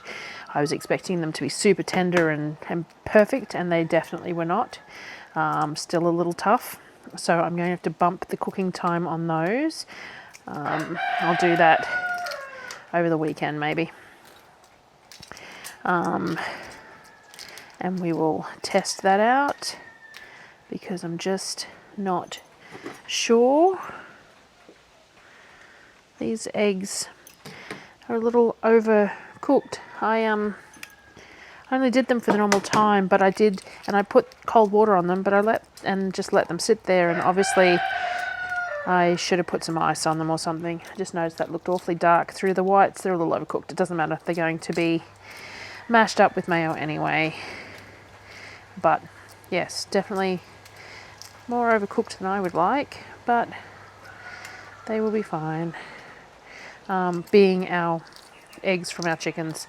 I was expecting them to be super tender and perfect, and they definitely were not. Still a little tough. So I'm going to have to bump the cooking time on those. I'll do that over the weekend maybe. And we will test that out because I'm just not sure. These eggs are a little overcooked. I only did them for the normal time, but I put cold water on them, but I just let them sit there, and obviously I should have put some ice on them or something. I just noticed that looked awfully dark through the whites. They're a little overcooked. It doesn't matter. They're going to be mashed up with mayo anyway. But yes, definitely more overcooked than I would like, but They will be fine. Being our eggs from our chickens,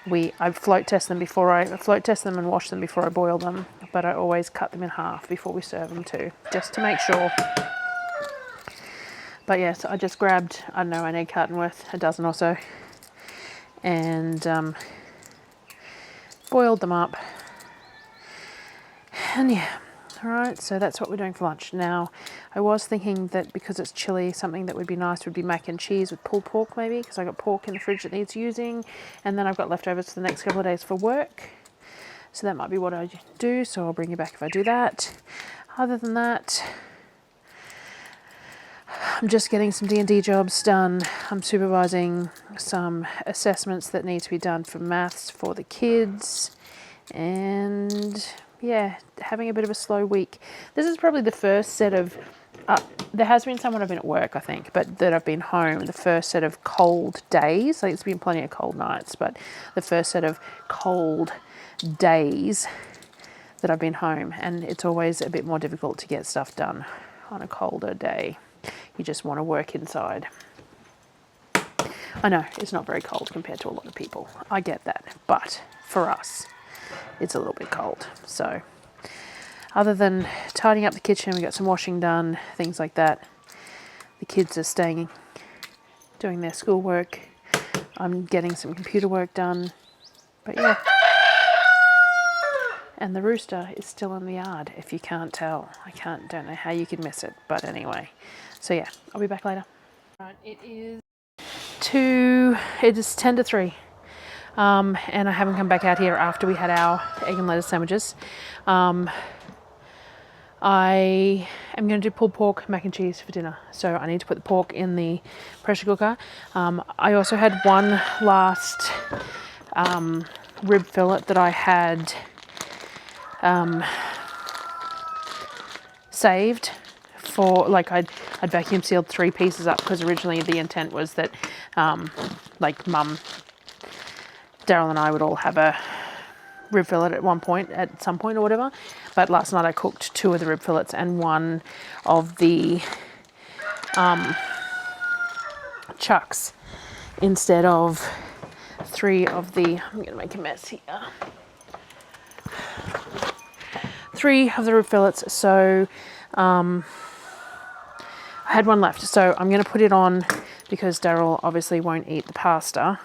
I float test them and wash them before I boil them, but I always cut them in half before we serve them too, just to make sure. But yes, I just grabbed, I don't know, an egg carton worth, a dozen or so, and boiled them up. And yeah, all right, so that's what we're doing for lunch. Now, I was thinking that because it's chilly, something that would be nice would be mac and cheese with pulled pork maybe, because I got pork in the fridge that needs using, and then I've got leftovers for the next couple of days for work. So that might be what I do, so I'll bring you back if I do that. Other than that, I'm just getting some D&D jobs done. I'm supervising some assessments that need to be done for maths for the kids, and yeah, having a bit of a slow week. This is probably the first set of, there has been some when I've been at work, I think, but that I've been home, the first set of cold days. Like, it's been plenty of cold nights, but the first set of cold days that I've been home, and it's always a bit more difficult to get stuff done on a colder day. You just want to work inside. I know, it's not very cold compared to a lot of people. I get that, but for us, it's a little bit cold. So other than tidying up the kitchen, we got some washing done, things like that. The kids are staying, doing their schoolwork. I'm getting some computer work done. But yeah. And the rooster is still in the yard, if you can't tell. Don't know how you could miss it, but anyway. So yeah, I'll be back later. Right, it is 10 to 3. And I haven't come back out here after we had our egg and lettuce sandwiches. I am going to do pulled pork mac and cheese for dinner. So I need to put the pork in the pressure cooker. I also had one last rib fillet that I had saved for, like, I'd vacuum sealed 3 pieces up, because originally the intent was that like Mum, Darryl and I would all have a rib fillet at some point or whatever. But last night I cooked 2 of the rib fillets and 1 of the chucks instead of 3 of the, I'm going to make a mess here, 3 of the rib fillets. So I had 1 left, so I'm going to put it on, because Darryl obviously won't eat the pasta.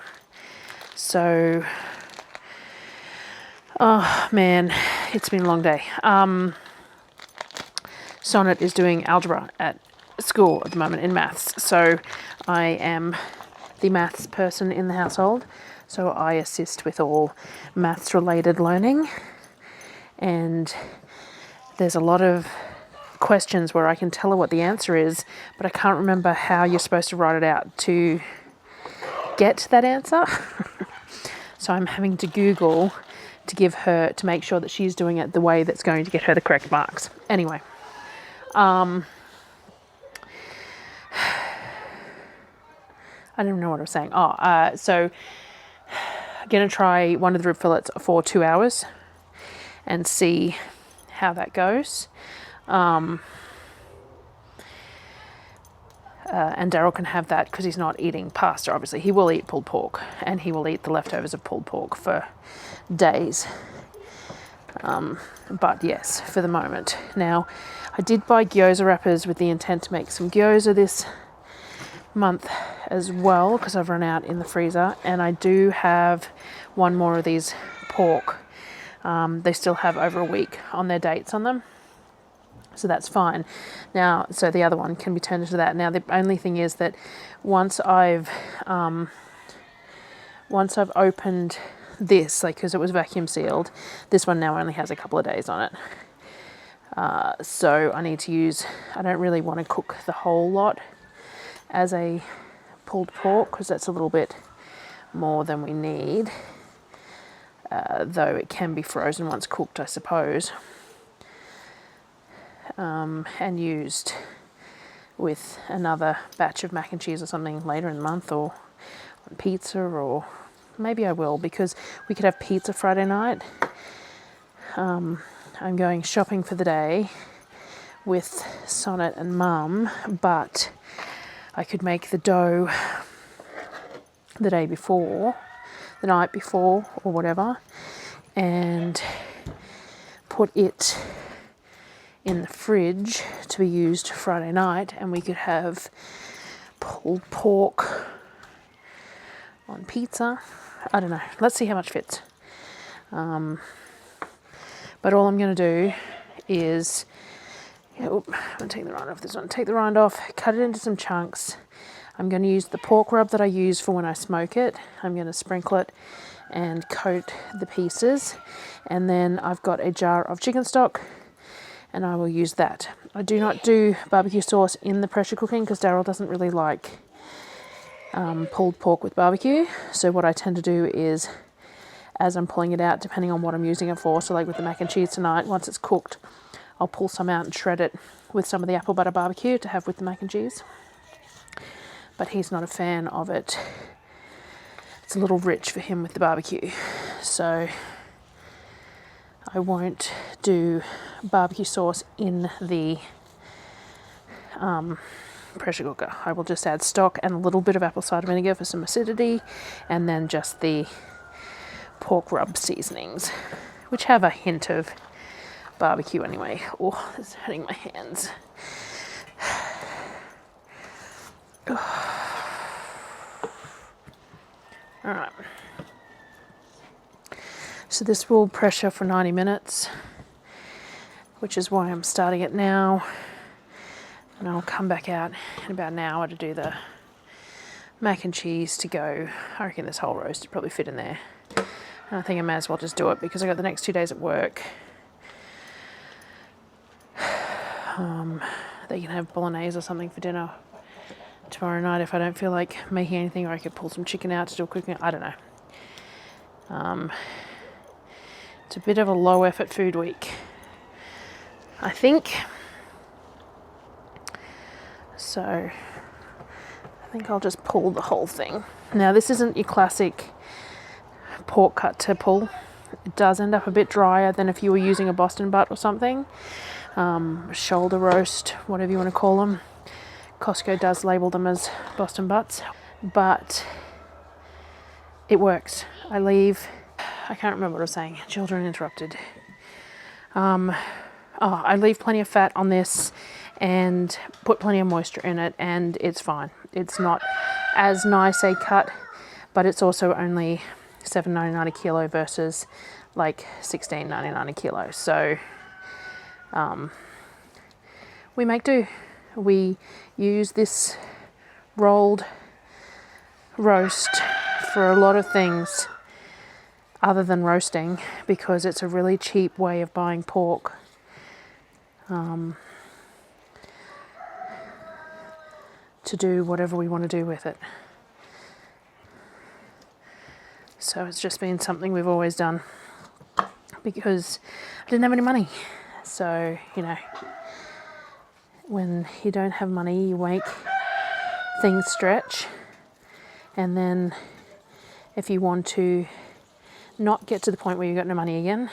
So, oh man, it's been a long day. Sonnet is doing algebra at school at the moment in maths, so I am the maths person in the household. So I assist with all maths related learning, and there's a lot of questions where I can tell her what the answer is, but I can't remember how you're supposed to write it out to get that answer. So I'm having to Google to make sure that she's doing it the way that's going to get her the correct marks. Anyway, I don't even know what I was saying. So I'm going to try one of the rib fillets for 2 hours and see how that goes. And Darryl can have that because he's not eating pasta, obviously. He will eat pulled pork, and he will eat the leftovers of pulled pork for days. But yes, for the moment. Now, I did buy gyoza wrappers with the intent to make some gyoza this month as well, because I've run out in the freezer, and I do have 1 more of these pork. They still have over a week on their dates on them, so that's fine. Now, so the other one can be turned into that. Now, the only thing is that once I've opened this, like, because it was vacuum sealed, this one now only has a couple of days on it. So I need to use, I don't really want to cook the whole lot as a pulled pork, because that's a little bit more than we need. Though it can be frozen once cooked, I suppose. And used with another batch of mac and cheese or something later in the month, or on pizza, or maybe I will, because we could have pizza Friday night. I'm going shopping for the day with Sonnet and Mum, but I could make the dough the day before, the night before or whatever, and put it in the fridge to be used Friday night, and we could have pulled pork on pizza. I don't know. Let's see how much fits. But all I'm going to do is, I'm going to take the rind off this one. Take the rind off, cut it into some chunks. I'm going to use the pork rub that I use for when I smoke it. I'm going to sprinkle it and coat the pieces. And then I've got a jar of chicken stock, and I will use that. I do not do barbecue sauce in the pressure cooking because Darryl doesn't really like pulled pork with barbecue. So what I tend to do is, as I'm pulling it out, depending on what I'm using it for, so like with the mac and cheese tonight, once it's cooked, I'll pull some out and shred it with some of the apple butter barbecue to have with the mac and cheese. But he's not a fan of it. It's a little rich for him with the barbecue. So I won't do barbecue sauce in the pressure cooker. I will just add stock and a little bit of apple cider vinegar for some acidity, and then just the pork rub seasonings, which have a hint of barbecue anyway. Oh, this is hurting my hands. Alright. So this will pressure for 90 minutes, which is why I'm starting it now. And I'll come back out in about an hour to do the mac and cheese to go. I reckon this whole roast would probably fit in there. And I think I may as well just do it because I got the next 2 days at work. They can have bolognese or something for dinner tomorrow night if I don't feel like making anything, or I could pull some chicken out to do a cooking. I don't know. It's a bit of a low effort food week, I think. So I think I'll just pull the whole thing. Now this isn't your classic pork cut to pull. It does end up a bit drier than if you were using a Boston butt or something. Shoulder roast, whatever you want to call them. Costco does label them as Boston butts, but it works. I can't remember what I was saying. Children interrupted. I leave plenty of fat on this and put plenty of moisture in it, and it's fine. It's not as nice a cut, but it's also only $7.99 a kilo versus like $16.99 a kilo. So we make do. We use this rolled roast for a lot of things other than roasting, because it's a really cheap way of buying pork. To do whatever we want to do with it. So it's just been something we've always done because I didn't have any money. So, you know, when you don't have money, you make things stretch. And then if you want to not get to the point where you've got no money again,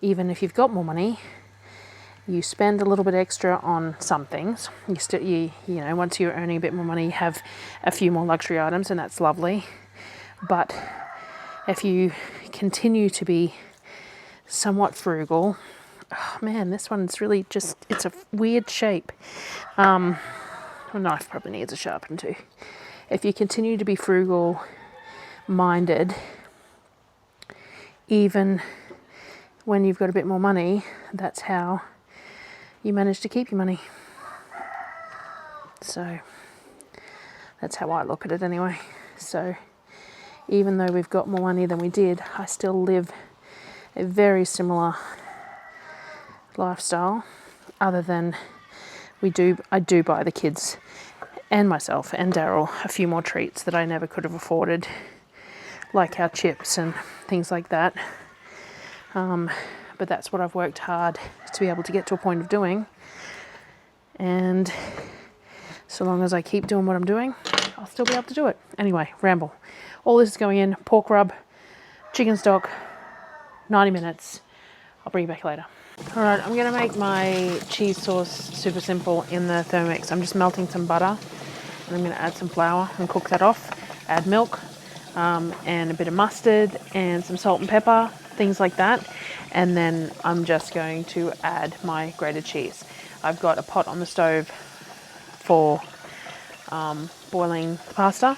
even if you've got more money, you spend a little bit extra on some things. You know, once you're earning a bit more money, you have a few more luxury items, and that's lovely. But if you continue to be somewhat frugal, oh man, this one's really just, it's a weird shape. The knife probably needs a sharpen too. If you continue to be frugal minded, even when you've got a bit more money, that's how you manage to keep your money. So that's how I look at it anyway. So even though we've got more money than we did, I still live a very similar lifestyle, other than I do buy the kids and myself and Darryl a few more treats that I never could have afforded, like our chips and things like that. But that's what I've worked hard to be able to get to a point of doing. And so long as I keep doing what I'm doing, I'll still be able to do it. Anyway, ramble. All this is going in, pork rub, chicken stock, 90 minutes. I'll bring you back later. All right, I'm going to make my cheese sauce super simple in the Thermomix. I'm just melting some butter And I'm going to add some flour and cook that off. Add milk and a bit of mustard and some salt and pepper, things like that. And then I'm just going to add my grated cheese. I've got a pot on the stove for boiling the pasta.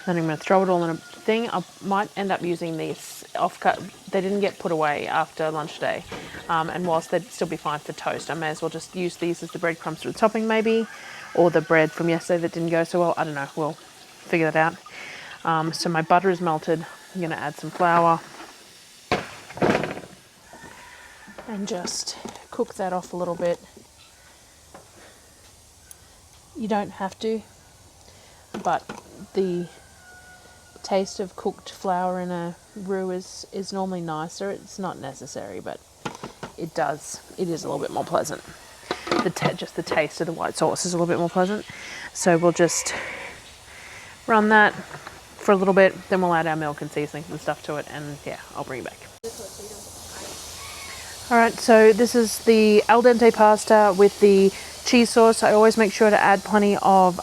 Then I'm going to throw it all in a thing. I might end up using these off-cut. They didn't get put away after lunch today. And whilst they'd still be fine for toast, I may as well just use these as the breadcrumbs for the topping maybe. Or the bread from yesterday that didn't go so well. I don't know. We'll figure that out. So my butter is melted. I'm going to add some flour. And just cook that off a little bit. You don't have to. But the taste of cooked flour in a roux is normally nicer. It's not necessary, but it is a little bit more pleasant. Just the taste of the white sauce is a little bit more pleasant. So we'll just run that for a little bit, then we'll add our milk and seasonings and stuff to it, and yeah, I'll bring you back. Alright, so this is the al dente pasta with the cheese sauce. I always make sure to add plenty of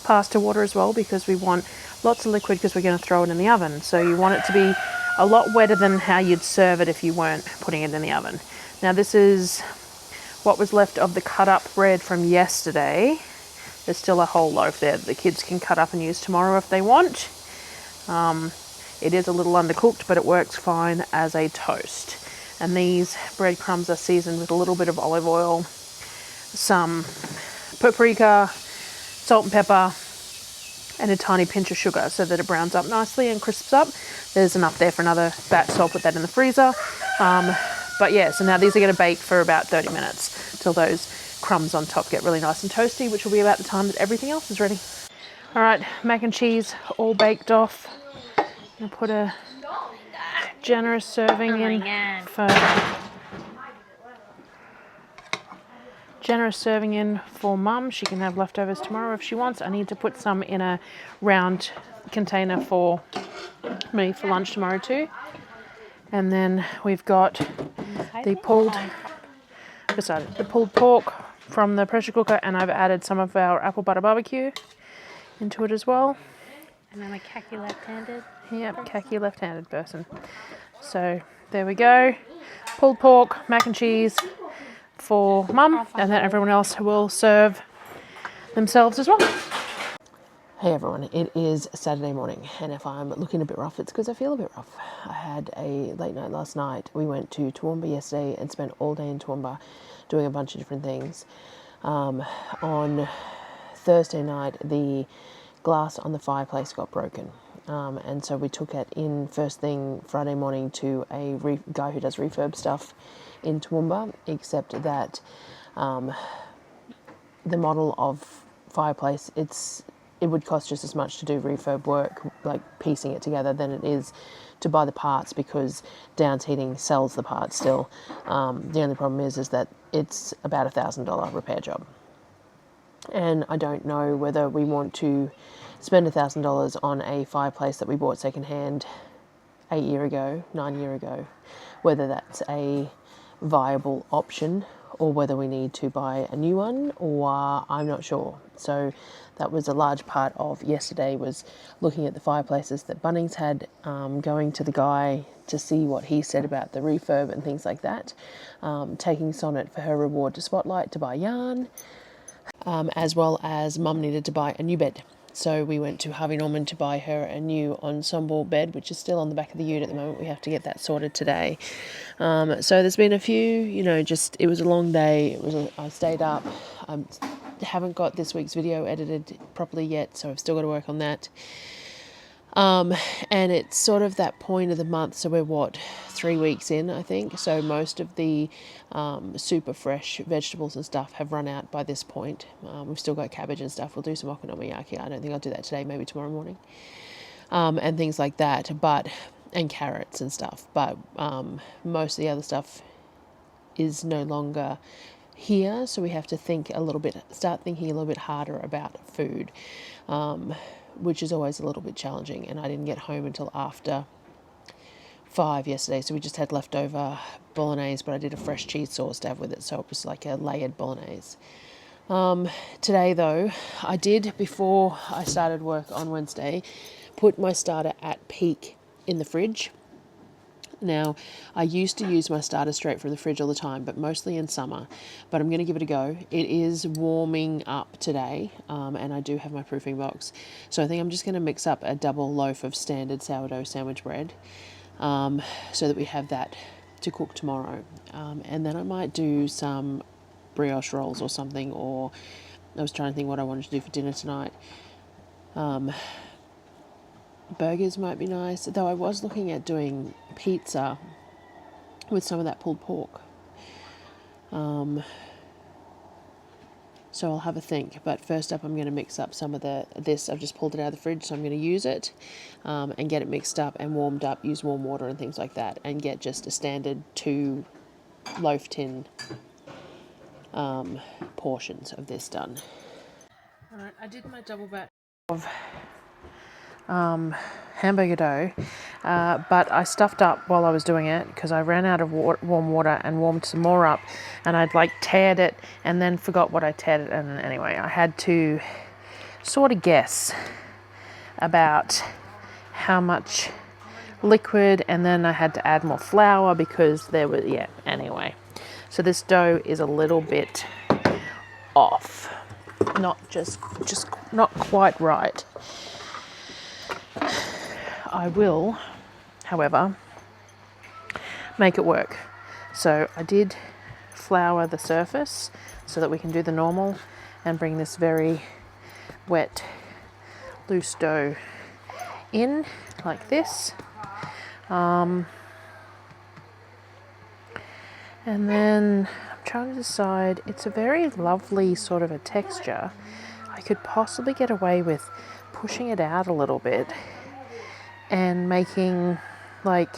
pasta water as well, because we want lots of liquid because we're going to throw it in the oven. So you want it to be a lot wetter than how you'd serve it if you weren't putting it in the oven. Now this is what was left of the cut up bread from yesterday. There's still a whole loaf there that the kids can cut up and use tomorrow if they want. It is a little undercooked, but it works fine as a toast. And these breadcrumbs are seasoned with a little bit of olive oil, some paprika, salt and pepper, and a tiny pinch of sugar so that it browns up nicely and crisps up. There's enough there for another batch, so I'll put that in the freezer. But yeah, so now these are going to bake for about 30 minutes till those crumbs on top get really nice and toasty, which will be about the time that everything else is ready. All right, mac and cheese all baked off. I'll put a generous serving in for Mum. She can have leftovers tomorrow if she wants. I need to put some in a round container for me for lunch tomorrow too. And then we've got the pulled pork from the pressure cooker, and I've added some of our apple butter barbecue into it as well. And I'm a khaki left-handed. Yep, khaki left-handed person. So there we go. Pulled pork, mac and cheese for Mum, and then everyone else will serve themselves as well. Hey everyone, it is Saturday morning, and if I'm looking a bit rough, it's because I feel a bit rough. I had a late night last night. We went to Toowoomba yesterday and spent all day in Toowoomba doing a bunch of different things. On Thursday night, the glass on the fireplace got broken. And so we took it in first thing Friday morning to a guy who does refurb stuff in Toowoomba, except that the model of fireplace, it would cost just as much to do refurb work, like piecing it together, than it is to buy the parts, because Downs Heating sells the parts still. The only problem is that it's about $1,000 repair job. And I don't know whether we want to spend $1,000 on a fireplace that we bought secondhand 9 years ago, whether that's a viable option or whether we need to buy a new one, or I'm not sure. So that was a large part of yesterday, was looking at the fireplaces that Bunnings had, going to the guy to see what he said about the refurb and things like that, taking Sonnet for her reward to Spotlight to buy yarn, as well as Mum needed to buy a new bed. So we went to Harvey Norman to buy her a new ensemble bed, which is still on the back of the ute at the moment. We have to get that sorted today. So there's been a few, it was a long day. I stayed up. I haven't got this week's video edited properly yet, so I've still got to work on that. And it's sort of that point of the month, so we're 3 weeks in, I think. So most of the super fresh vegetables and stuff have run out by this point. We've still got cabbage and stuff. We'll do some okonomiyaki. I don't think I'll do that today, maybe tomorrow morning. And things like that, and carrots and stuff. But most of the other stuff is no longer here, so we have to start thinking a little bit harder about food. Which is always a little bit challenging, and I didn't get home until after 5 yesterday, so we just had leftover bolognese, but I did a fresh cheese sauce to have with it, so it was like a layered bolognese. Today though, I did, before I started work on Wednesday, put my starter at peak in the fridge. Now, I used to use my starter straight from the fridge all the time, but mostly in summer. But I'm going to give it a go. It is warming up today, and I do have my proofing box. So I think I'm just going to mix up a double loaf of standard sourdough sandwich bread, so that we have that to cook tomorrow. And then I might do some brioche rolls or something, or I was trying to think what I wanted to do for dinner tonight. Burgers might be nice, though I was looking at doing pizza with some of that pulled pork. So I'll have a think. But first up, I'm going to mix up some of this. I've just pulled it out of the fridge, so I'm going to use it and get it mixed up and warmed up, use warm water and things like that, and get just a standard 2 loaf tin portions of this done. Alright, I did my double batch of hamburger dough, but I stuffed up while I was doing it because I ran out of warm water and warmed some more up, and I'd like teared it and then forgot what I teared it, and anyway I had to sort of guess about how much liquid, and then I had to add more flour because there was, anyway. So this dough is a little bit off, not just not quite right. I will, however, make it work. So I did flour the surface so that we can do the normal and bring this very wet, loose dough in like this. And then I'm trying to decide, it's a very lovely sort of a texture. I could possibly get away with pushing it out a little bit and making like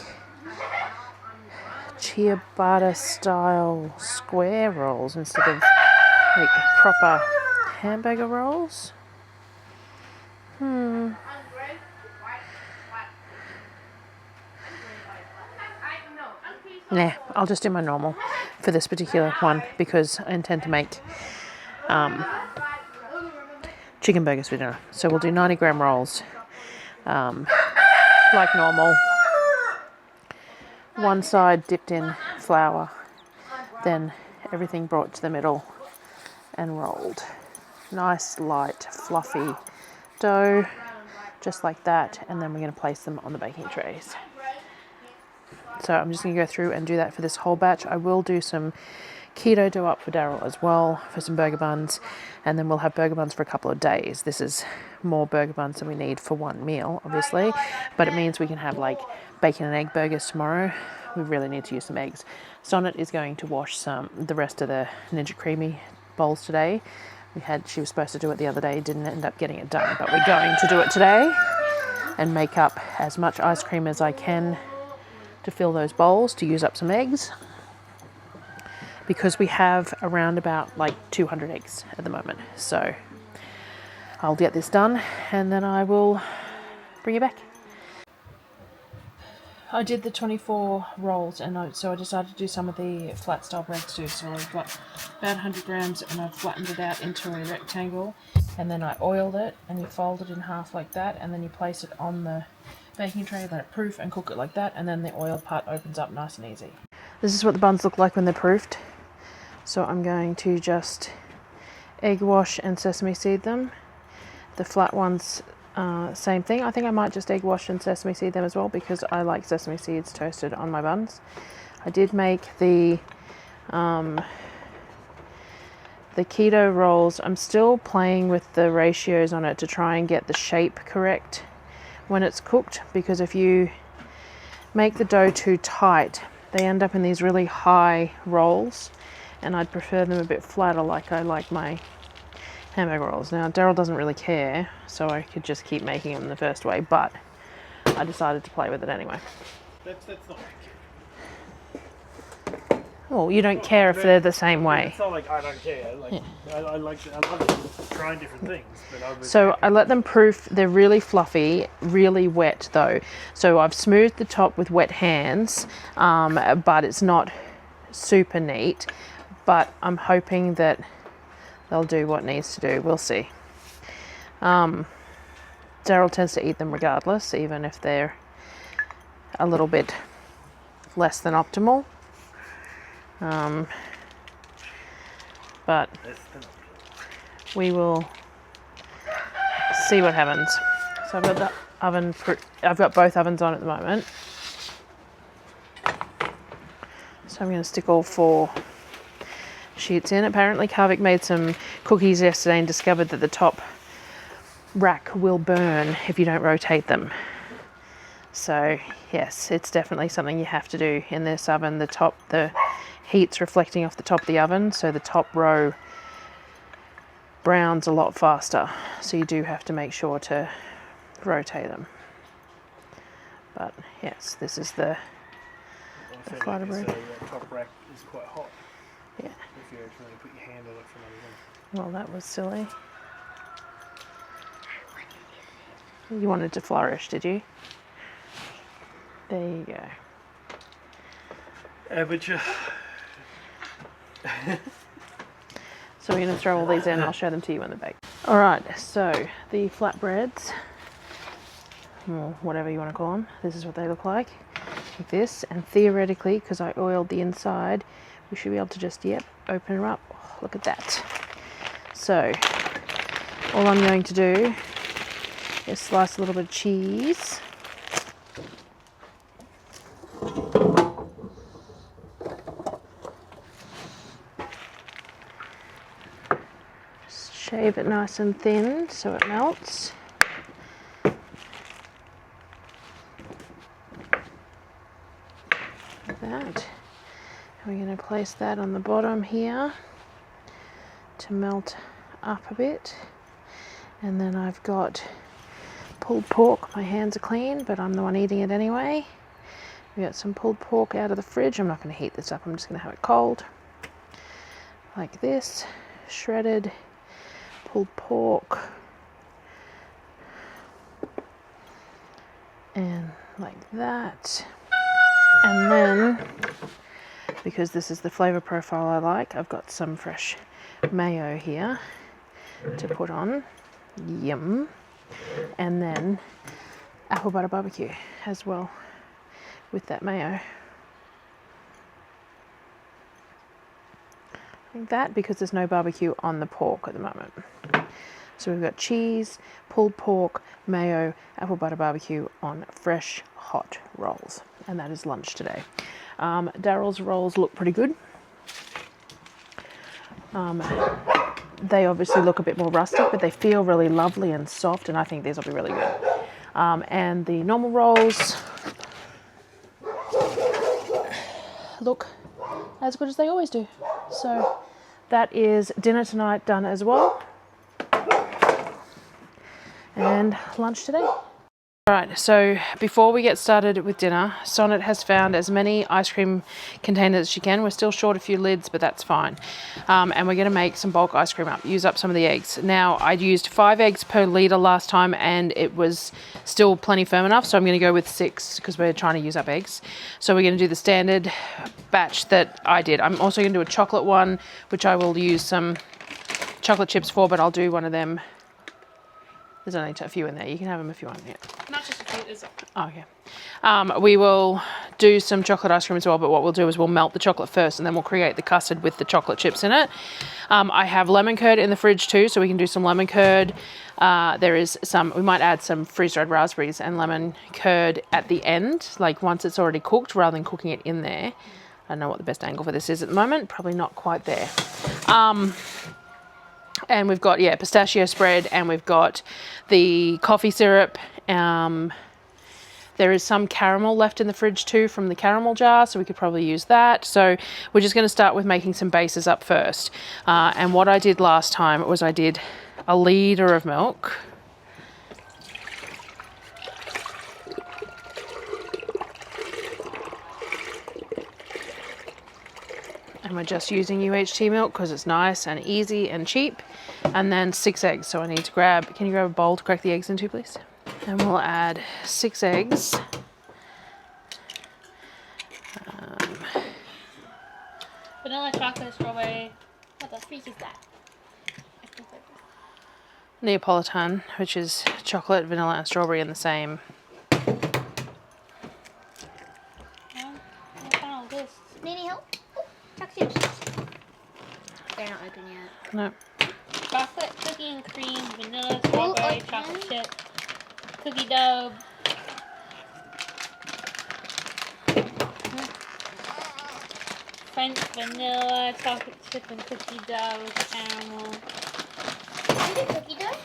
ciabatta style square rolls instead of like proper hamburger rolls. Nah, I'll just do my normal for this particular one because I intend to make chicken burgers for dinner. So we'll do 90 gram rolls, like normal. One side dipped in flour, then everything brought to the middle and rolled. Nice, light, fluffy dough, just like that. And then we're going to place them on the baking trays. So I'm just going to go through and do that for this whole batch. I will do some keto dough up for Darryl as well for some burger buns, and then we'll have burger buns for a couple of days. This is more burger buns than we need for one meal, obviously, but it means we can have like bacon and egg burgers tomorrow. We really need to use some eggs. Sonnet is going to wash the rest of the Ninja Creamy bowls today. She was supposed to do it the other day, didn't end up getting it done, but we're going to do it today and make up as much ice cream as I can to fill those bowls to use up some eggs, because we have around about like 200 eggs at the moment. So I'll get this done and then I will bring you back. I did the 24 rolls, and so I decided to do some of the flat style breads too. So I've got about 100 grams and I've flattened it out into a rectangle, and then I oiled it and you fold it in half like that, and then you place it on the baking tray, let it proof and cook it like that, and then the oiled part opens up nice and easy. This is what the buns look like when they're proofed. So I'm going to just egg wash and sesame seed them. The flat ones, same thing. I think I might just egg wash and sesame seed them as well because I like sesame seeds toasted on my buns. I did make the keto rolls. I'm still playing with the ratios on it to try and get the shape correct when it's cooked, because if you make the dough too tight, they end up in these really high rolls, and I'd prefer them a bit flatter like I like my hamburger rolls. Now, Darryl doesn't really care, so I could just keep making them the first way, but I decided to play with it anyway. That's not Well, you don't care if they're the same way. It's not like I don't care. Like Yeah. I love trying different things. But So I let them proof. They're really fluffy, really wet though. So I've smoothed the top with wet hands, but it's not super neat. But I'm hoping that they'll do what needs to do. We'll see. Darryl tends to eat them regardless, even if they're a little bit less than optimal. But we will see what happens. So I've got the oven. I've got both ovens on at the moment. So I'm going to stick all 4 sheets in. Apparently Kavik made some cookies yesterday and discovered that the top rack will burn if you don't rotate them. So yes, it's definitely something you have to do in this oven. The heat's reflecting off the top of the oven, so the top row browns a lot faster. So you do have to make sure to rotate them. But yes, this is the flight of bread. So the top rack is quite hot. Yeah. If you actually put your hand on it from underneath. Well, that was silly. You wanted to flourish, did you? There you go. Amateur. So we're going to throw all these in. I'll show them to you when they're baked. All right, so the flatbreads, or whatever you want to call them, this is what they look like this. And theoretically, because I oiled the inside, we should be able to just, open her up. Oh, look at that. So all I'm going to do is slice a little bit of cheese. Shave it nice and thin so it melts. Like that. And we're going to place that on the bottom here to melt up a bit. And then I've got pulled pork. My hands are clean, but I'm the one eating it anyway. We got some pulled pork out of the fridge. I'm not going to heat this up. I'm just going to have it cold. Like this. Shredded pulled pork. And like that. And then, because this is the flavor profile I like, I've got some fresh mayo here to put on. Yum. And then apple butter barbecue as well with that mayo. Like that, because there's no barbecue on the pork at the moment. So we've got cheese, pulled pork, mayo, apple butter barbecue on fresh hot rolls. And that is lunch today. Darryl's rolls look pretty good. They obviously look a bit more rustic, but they feel really lovely and soft, and I think these will be really good. And the normal rolls look as good as they always do. So that is dinner tonight done as well. And lunch today. Alright, so before we get started with dinner, Sonnet has found as many ice cream containers as she can. We're still short a few lids, but that's fine. And we're going to make some bulk ice cream up, use up some of the eggs. Now, I used 5 eggs per litre last time, and it was still plenty firm enough, so I'm going to go with 6 because we're trying to use up eggs. So we're going to do the standard batch that I did. I'm also going to do a chocolate one, which I will use some chocolate chips for, but I'll do one of them. There's only a few in there. You can have them if you want. Yeah. Not just a few, there's Oh, okay. We will do some chocolate ice cream as well, but what we'll do is we'll melt the chocolate first and then we'll create the custard with the chocolate chips in it. I have lemon curd in the fridge too, so we can do some lemon curd. There is some, we might add some freeze-dried raspberries and lemon curd at the end, like once it's already cooked, rather than cooking it in there. I don't know what the best angle for this is at the moment, probably not quite there. And we've got, pistachio spread, and we've got the coffee syrup. There is some caramel left in the fridge too from the caramel jar, so we could probably use that. So we're just going to start with making some bases up first. And what I did last time was I did a litre of milk. And we're just using UHT milk because it's nice and easy and cheap. And then 6 eggs. So I need to grab, can you grab a bowl to crack the eggs into, please? And we'll add 6 eggs. Vanilla, chocolate, strawberry. What the freak is that? Neapolitan, which is chocolate, vanilla, and strawberry in the same. Need any help? Oh, chocolate chips. They're not open yet. No. Chocolate, cookie and cream, vanilla, strawberry, chocolate chip, cookie dough. French vanilla, chocolate chip and cookie dough with caramel. Maybe cookie dough?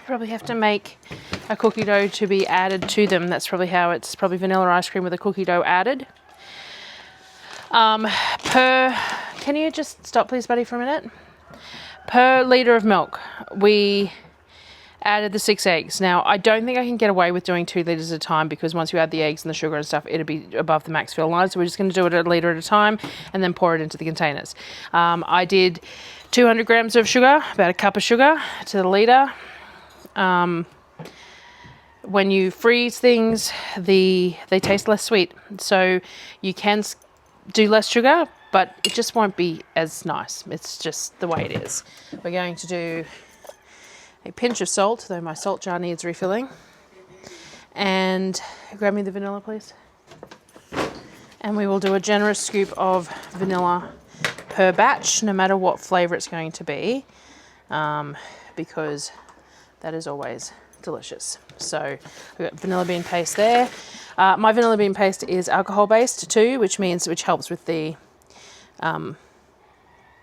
Probably have to make a cookie dough to be added to them. That's probably how it's probably vanilla ice cream with a cookie dough added. Can you just stop please, buddy, for a minute? Per litre of milk, we added the 6 eggs. Now, I don't think I can get away with doing 2 litres at a time because once you add the eggs and the sugar and stuff, it'll be above the max fill line. So we're just going to do it a litre at a time and then pour it into the containers. I did 200 grams of sugar, about a cup of sugar to the litre. When you freeze things, they taste less sweet. So you can do less sugar, but it just won't be as nice. It's just the way it is. We're going to do a pinch of salt, though my salt jar needs refilling. And grab me the vanilla, please. And we will do a generous scoop of vanilla per batch, no matter what flavour it's going to be, because that is always delicious. So we've got vanilla bean paste there. My vanilla bean paste is alcohol based too, which helps with the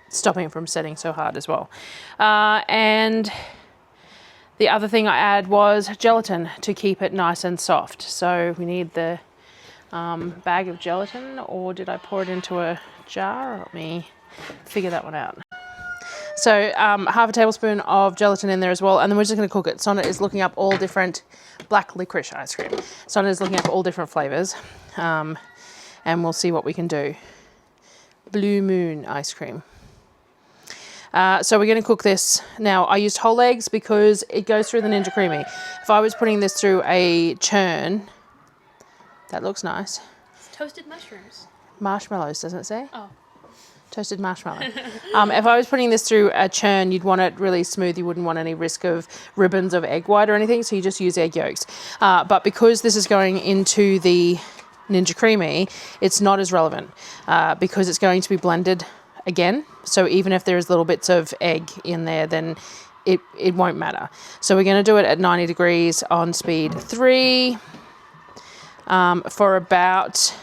stopping it from setting so hard as well. And the other thing I add was gelatin to keep it nice and soft. So we need the bag of gelatin, or did I pour it into a jar? Let me figure that one out. So half a tablespoon of gelatin in there as well, and then we're just going to cook it. Sonnet is looking up all different black licorice ice cream. Sonnet is looking up all different flavours, and we'll see what we can do. Blue Moon ice cream. So we're going to cook this. Now, I used whole eggs because it goes through the Ninja Creamy. If I was putting this through a churn, that looks nice. It's toasted mushrooms. Marshmallows, doesn't it say? Oh. Toasted marshmallow. If I was putting this through a churn, you'd want it really smooth. You wouldn't want any risk of ribbons of egg white or anything, so you just use egg yolks. But because this is going into the Ninja Creamy, it's not as relevant because it's going to be blended again. So even if there's little bits of egg in there, then it won't matter. So we're going to do it at 90 degrees on speed 3 for about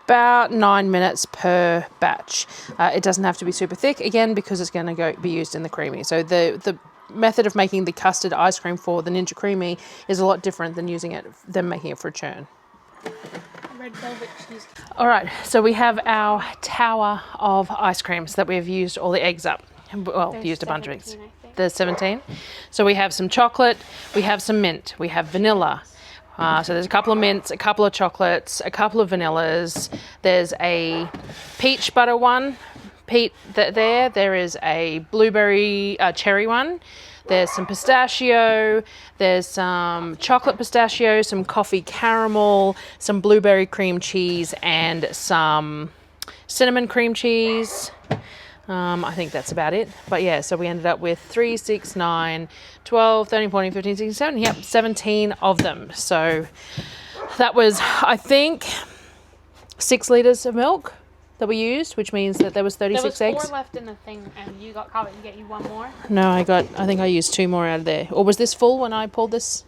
9 minutes per batch. It doesn't have to be super thick, again, because it's going to be used in the creamy. So the method of making the custard ice cream for the Ninja Creamy is a lot different than making it for a churn. Red velvet cheese. All right, so we have our tower of ice creams that we've used all the eggs up. Well, There's used a bunch of eggs. 17, I think. There's 17. So we have some chocolate, we have some mint, we have vanilla. So there's a couple of mints, a couple of chocolates, a couple of vanillas. There's a peach butter one. There is a blueberry cherry one. There's some pistachio. There's some chocolate pistachio, some coffee caramel, some blueberry cream cheese, and some cinnamon cream cheese. I think that's about it. But yeah, so we ended up with 3, 6, 9, 12, 13, 14, 15, 16, 17. Yep, 17 of them. So that was, I think, 6 litres of milk that we used, which means that there was 36 eggs. There was 4 left in the thing, and you got Kavik to get you 1 more. No, I think I used 2 more out of there. Or was this full when I pulled this?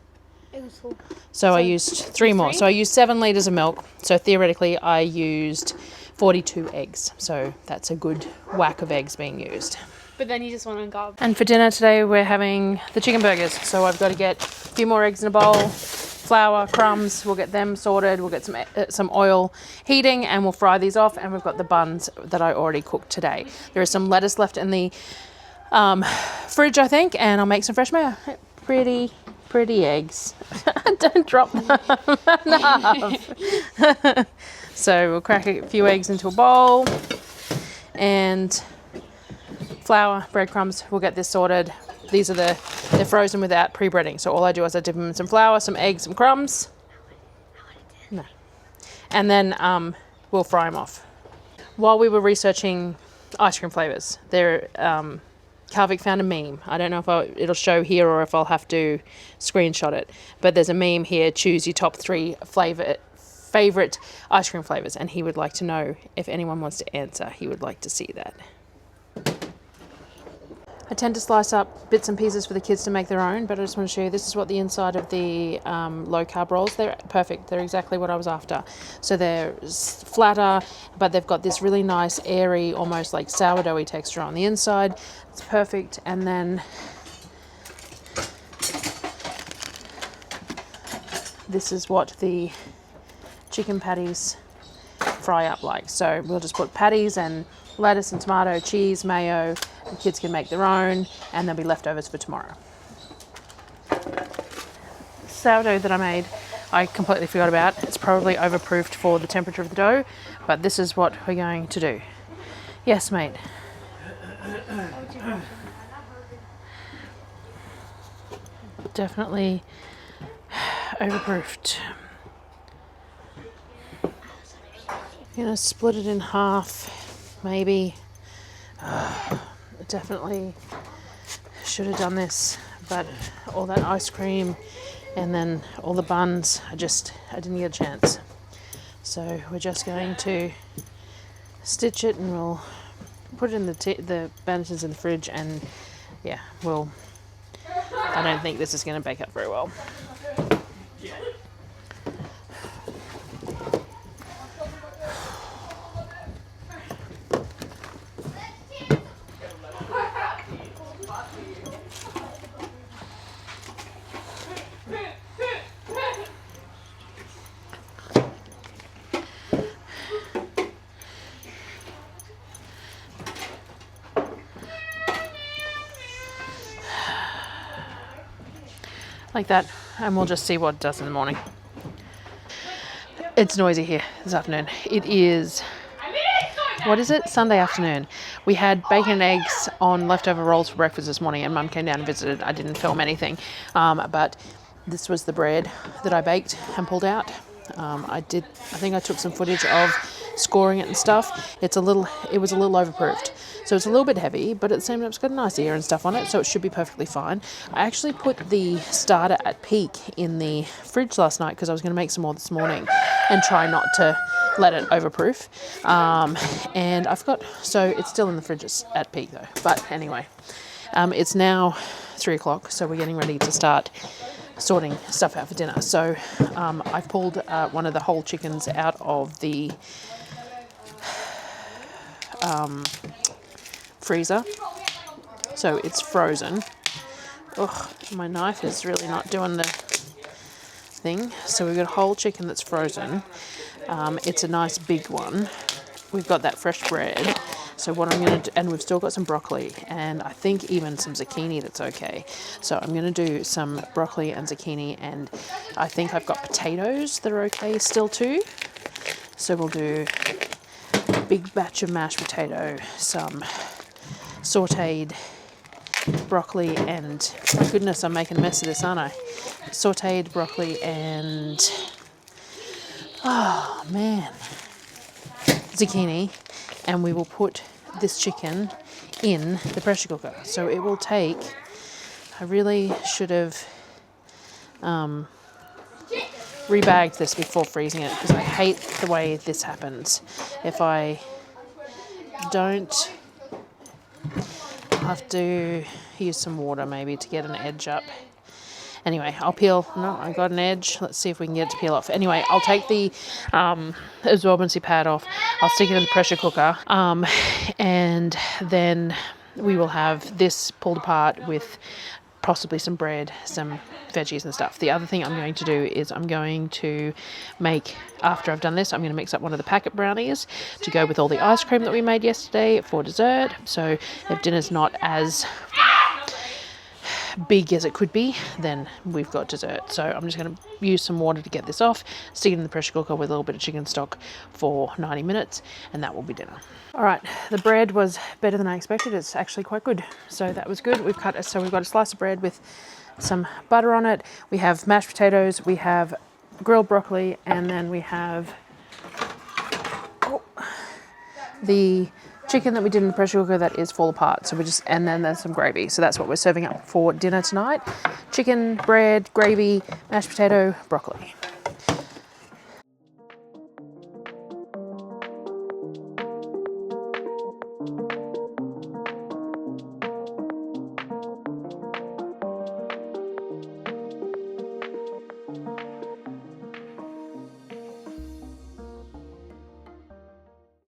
It was full. So I used 3 more. 3? So I used 7 litres of milk. So theoretically, I used 42 eggs. So that's a good whack of eggs being used. But then you just want to go. And for dinner today, we're having the chicken burgers. So I've got to get a few more eggs in a bowl, flour, crumbs. We'll get them sorted. We'll get some oil heating, and we'll fry these off. And we've got the buns that I already cooked today. There is some lettuce left in the fridge, I think, and I'll make some fresh mayo. Pretty pretty eggs. Don't drop them. Enough. So we'll crack a few eggs into a bowl and flour, breadcrumbs. We'll get this sorted. These are they're frozen without pre-breading. So all I do is I dip them in some flour, some eggs, some crumbs. No. And then we'll fry them off. While we were researching ice cream flavors, Kavik found a meme. I don't know if it'll show here or if I'll have to screenshot it. But there's a meme here, choose your top 3 favorite ice cream flavors. And he would like to know if anyone wants to answer. He would like to see that. I tend to slice up bits and pieces for the kids to make their own, but I just want to show you, this is what the inside of the low carb rolls, they're perfect. They're exactly what I was after. So they're flatter, but they've got this really nice, airy, almost like sourdoughy texture on the inside. It's perfect. And then this is what the chicken patties fry up like. So we'll just put patties and lettuce and tomato, cheese, mayo. The kids can make their own, and there'll be leftovers for tomorrow. Sourdough that I made, I completely forgot about. It's probably overproofed for the temperature of the dough, but this is what we're going to do. Yes, mate. Definitely overproofed. I'm gonna split it in half, maybe. Definitely should have done this, but all that ice cream and then all the buns, I didn't get a chance. So we're just going to stitch it, and we'll put it in the banisters in the fridge, and yeah, I don't think this is going to bake up very well. Like that, and we'll just see what it does in the morning. It's noisy here this afternoon. It is, what is it? Sunday afternoon. We had bacon and eggs on leftover rolls for breakfast this morning, and Mum came down and visited. I didn't film anything, but this was the bread that I baked and pulled out. I think I took some footage of scoring it and stuff. It was a little overproofed. So it's a little bit heavy, but at the same time it's got a nice ear and stuff on it, so it should be perfectly fine. I actually put the starter at peak in the fridge last night because I was going to make some more this morning and try not to let it overproof. And I forgot, so it's still in the fridge at peak though. But anyway, it's now 3 o'clock, so we're getting ready to start sorting stuff out for dinner. So I've pulled one of the whole chickens out of the freezer, so it's frozen. Ugh, my knife is really not doing the thing. So we've got a whole chicken that's frozen. It's a nice big one. We've got that fresh bread. So what I'm going to do, and we've still got some broccoli, and I think even some zucchini that's okay. So I'm going to do some broccoli and zucchini, and I think I've got potatoes that are okay still too. So we'll do a big batch of mashed potato, some sauteed broccoli, and my goodness, I'm making a mess of this, aren't I? Sauteed broccoli and, oh man, zucchini, and we will put this chicken in the pressure cooker. So it will take, I really should have rebagged this before freezing it, because I hate the way this happens. If I don't, I'll have to use some water maybe to get an edge up. Anyway, I'll peel. No, I got an edge. Let's see if we can get it to peel off. Anyway, I'll take the absorbency pad off. I'll stick it in the pressure cooker. And then we will have this pulled apart with possibly some bread, some veggies and stuff. The other thing I'm going to do is I'm going to make, after I've done this, I'm going to mix up one of the packet brownies to go with all the ice cream that we made yesterday for dessert. So if dinner's not as big as it could be, then we've got dessert. So I'm just going to use some water to get this off, stick it in the pressure cooker with a little bit of chicken stock for 90 minutes, and that will be dinner. All right, the bread was better than I expected. It's actually quite good. So that was good. We've got a slice of bread with some butter on it. We have mashed potatoes, we have grilled broccoli, and then we have the chicken that we did in the pressure cooker that is fall apart. So and then there's some gravy. So that's what we're serving up for dinner tonight. Chicken, bread, gravy, mashed potato, broccoli.